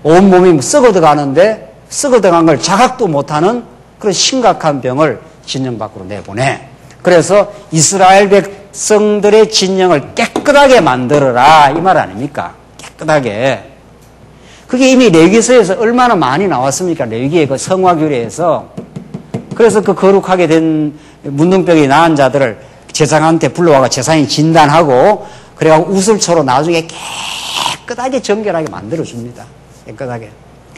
온 몸이 썩어 들어가는데 썩어 들어간 걸 자각도 못하는 그런 심각한 병을 진영 밖으로 내보내. 그래서 이스라엘 백성들의 진영을 깨끗하게 만들어라 이 말 아닙니까? 깨끗하게. 그게 이미 레위기서에서 얼마나 많이 나왔습니까? 레위기의 그 성화규례에서. 그래서 그 거룩하게 된 문둥병이 나은 자들을 제사장한테 불러와가 제사장이 진단하고 그래가지고 우슬초로 나중에 깨끗하게 정결하게 만들어줍니다. 깨끗하게.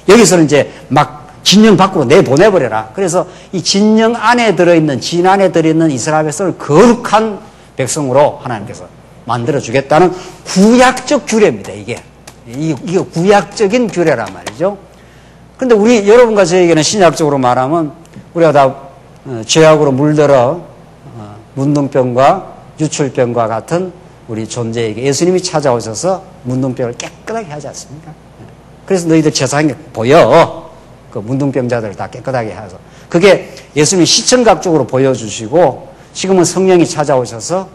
여기서는 이제 막 진영 밖으로 내보내버려라. 그래서 이 진영 안에 들어있는, 진 안에 들어있는 이스라엘 백성을 거룩한 백성으로 하나님께서 만들어주겠다는 구약적 규례입니다, 이게. 이게 구약적인 규례란 말이죠. 근데 여러분과 저에게는 신약적으로 말하면 우리가 다 죄악으로 물들어 문둥병과 유출병과 같은 우리 존재에게 예수님이 찾아오셔서 문둥병을 깨끗하게 하지 않습니까? 그래서 너희들 제사장에 보여. 그 문둥병자들을 다 깨끗하게 해서. 그게 예수님이 시청각적으로 보여주시고 지금은 성령이 찾아오셔서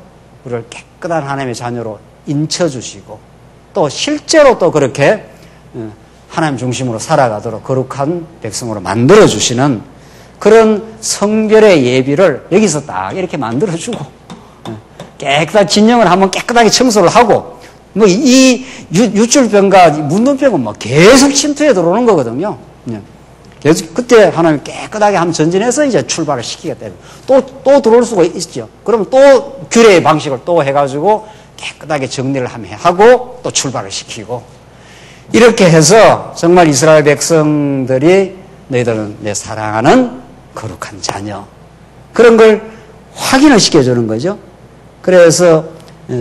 우리를 깨끗한 하나님의 자녀로 인쳐주시고 또 실제로 또 그렇게 하나님 중심으로 살아가도록 거룩한 백성으로 만들어주시는 그런 성결의 예비를 여기서 딱 이렇게 만들어주고 깨끗한 진영을 한번 깨끗하게 청소를 하고 뭐 이 유출병과 문둥병은 뭐 계속 침투해 들어오는 거거든요. 계속 그때 하나님 깨끗하게 한번 전진해서 이제 출발을 시키겠다. 또 들어올 수가 있죠. 그러면 또 규례의 방식을 또 해가지고 깨끗하게 정리를 하고 또 출발을 시키고 이렇게 해서 정말 이스라엘 백성들이 너희들은 내 사랑하는 거룩한 자녀 그런 걸 확인을 시켜주는 거죠. 그래서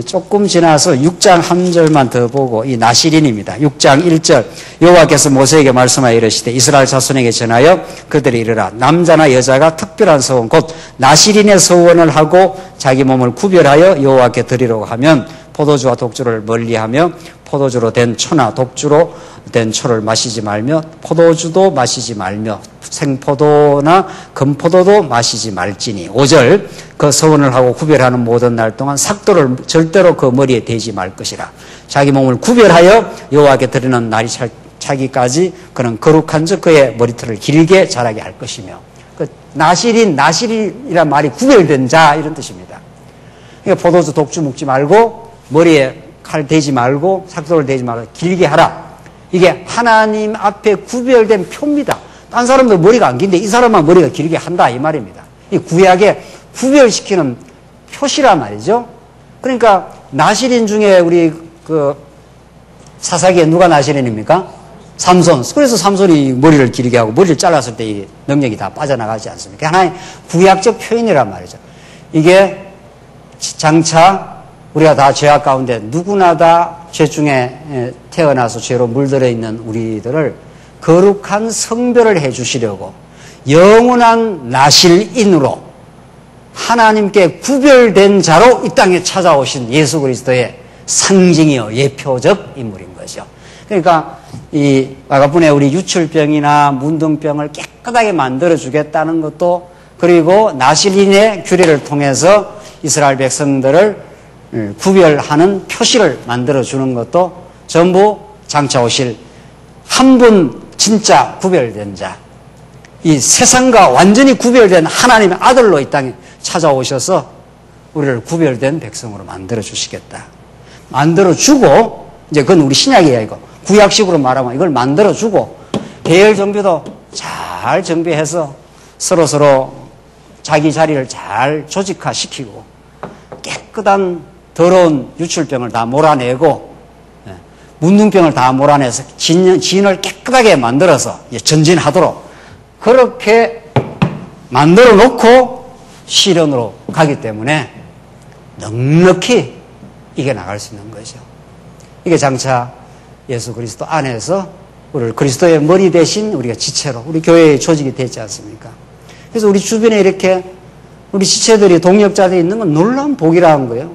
조금 지나서 6장 한 절만 더 보고 이 나시린입니다. 6장 1절 여호와께서 모세에게 말씀하여 이르시되 이스라엘 자손에게 전하여 그들이 이르라 남자나 여자가 특별한 서원 곧 나시린의 서원을 하고 자기 몸을 구별하여 여호와께 드리려고 하면 포도주와 독주를 멀리하며 포도주로 된 초나 독주로 된 초를 마시지 말며 포도주도 마시지 말며 생포도나 금포도도 마시지 말지니 5절 그 서원을 하고 구별하는 모든 날 동안 삭도를 절대로 그 머리에 대지 말 것이라 자기 몸을 구별하여 여호와께 드리는 날이 차기까지 그는 거룩한 즉 그의 머리털을 길게 자라게 할 것이며 그 나시린이란 말이 구별된 자 이런 뜻입니다. 그러니까 포도주 독주 먹지 말고 머리에 칼 대지 말고 삭도를 대지 말고 길게 하라. 이게 하나님 앞에 구별된 표입니다. 딴 사람도 머리가 안 긴데 이 사람만 머리가 길게 한다 이 말입니다. 이 구약에 구별시키는 표시란 말이죠. 그러니까 나시린 중에 우리 그 사사기에 누가 나시린입니까? 삼손. 그래서 삼손이 머리를 기르게 하고 머리를 잘랐을 때 이 능력이 다 빠져나가지 않습니까? 하나의 구약적 표현이란 말이죠. 이게 장차 우리가 다 죄악 가운데 누구나 다 죄 중에 태어나서 죄로 물들어 있는 우리들을 거룩한 성별을 해주시려고 영원한 나실인으로 하나님께 구별된 자로 이 땅에 찾아오신 예수 그리스도의 상징이요 예표적 인물인 거죠. 그러니까 이 아까분에 우리 유출병이나 문둥병을 깨끗하게 만들어 주겠다는 것도, 그리고 나실인의 규례를 통해서 이스라엘 백성들을 구별하는 표시를 만들어 주는 것도 전부 장차 오실 한 분 진짜 구별된 자, 이 세상과 완전히 구별된 하나님의 아들로 이 땅에 찾아오셔서 우리를 구별된 백성으로 만들어 주시겠다. 만들어 주고, 이제 그건 우리 신약이야, 이거. 구약식으로 말하면 이걸 만들어 주고, 계열 정비도 잘 정비해서 서로 자기 자리를 잘 조직화시키고, 깨끗한 더러운 유출병을 다 몰아내고, 문둥병을 다 몰아내서 진을 깨끗하게 만들어서 전진하도록 그렇게 만들어 놓고 실현으로 가기 때문에 넉넉히 이겨나갈 수 있는 거죠. 이게 장차 예수 그리스도 안에서 우리를 그리스도의 머리 대신 우리가 지체로, 우리 교회의 조직이 되지 않습니까? 그래서 우리 주변에 이렇게 우리 지체들이 동역자들이 있는 건 놀라운 복이라는 거예요.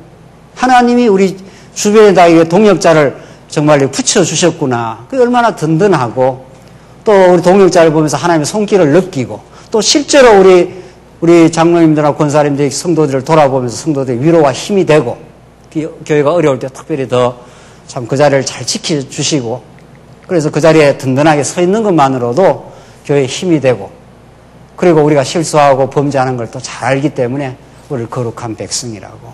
하나님이 우리 주변에다 동역자를 정말 붙여주셨구나. 그게 얼마나 든든하고, 또 우리 동역자를 보면서 하나님의 손길을 느끼고, 또 실제로 우리 장로님들과 권사님들이 성도들을 돌아보면서 성도들의 위로와 힘이 되고, 교회가 어려울 때 특별히 더 참 그 자리를 잘 지켜주시고, 그래서 그 자리에 든든하게 서 있는 것만으로도 교회에 힘이 되고, 그리고 우리가 실수하고 범죄하는 걸 또 잘 알기 때문에 우리를 거룩한 백성이라고,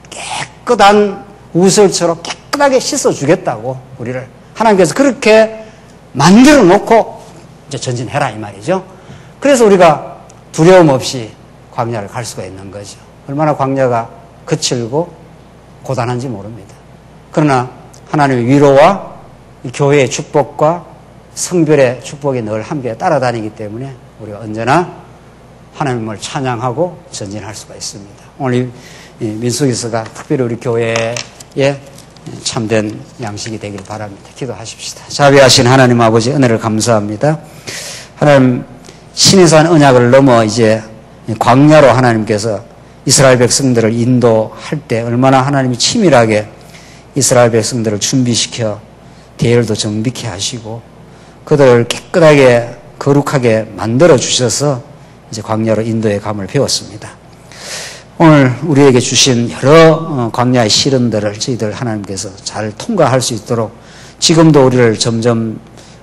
깨끗한 우슬처럼 깨끗하게 씻어주겠다고 우리를 하나님께서 그렇게 만들어 놓고 이제 전진해라 이 말이죠. 그래서 우리가 두려움 없이 광야를 갈 수가 있는 거죠. 얼마나 광야가 거칠고 고단한지 모릅니다. 그러나 하나님의 위로와 교회의 축복과 성별의 축복이 늘 함께 따라다니기 때문에 우리가 언제나 하나님을 찬양하고 전진할 수가 있습니다. 오늘 이 민수기서가 특별히 우리 교회에 참된 양식이 되길 바랍니다. 기도하십시다. 자비하신 하나님 아버지, 은혜를 감사합니다. 하나님, 신의산 언약을 넘어 이제 광야로 하나님께서 이스라엘 백성들을 인도할 때 얼마나 하나님이 치밀하게 이스라엘 백성들을 준비시켜 대열도 정비케 하시고 그들을 깨끗하게 거룩하게 만들어 주셔서 이제 광야로 인도의 감을 배웠습니다. 오늘 우리에게 주신 여러 광야의 시련들을 저희들 하나님께서 잘 통과할 수 있도록 지금도 우리를 점점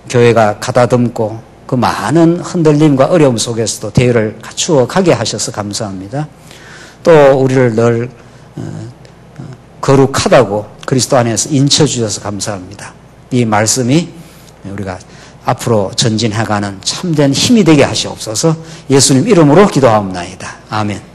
교회가 가다듬고 그 많은 흔들림과 어려움 속에서도 대열을 갖추어 가게 하셔서 감사합니다. 또 우리를 늘 거룩하다고 그리스도 안에서 인쳐주셔서 감사합니다. 이 말씀이 우리가 앞으로 전진해가는 참된 힘이 되게 하시옵소서. 예수님 이름으로 기도하옵나이다. 아멘.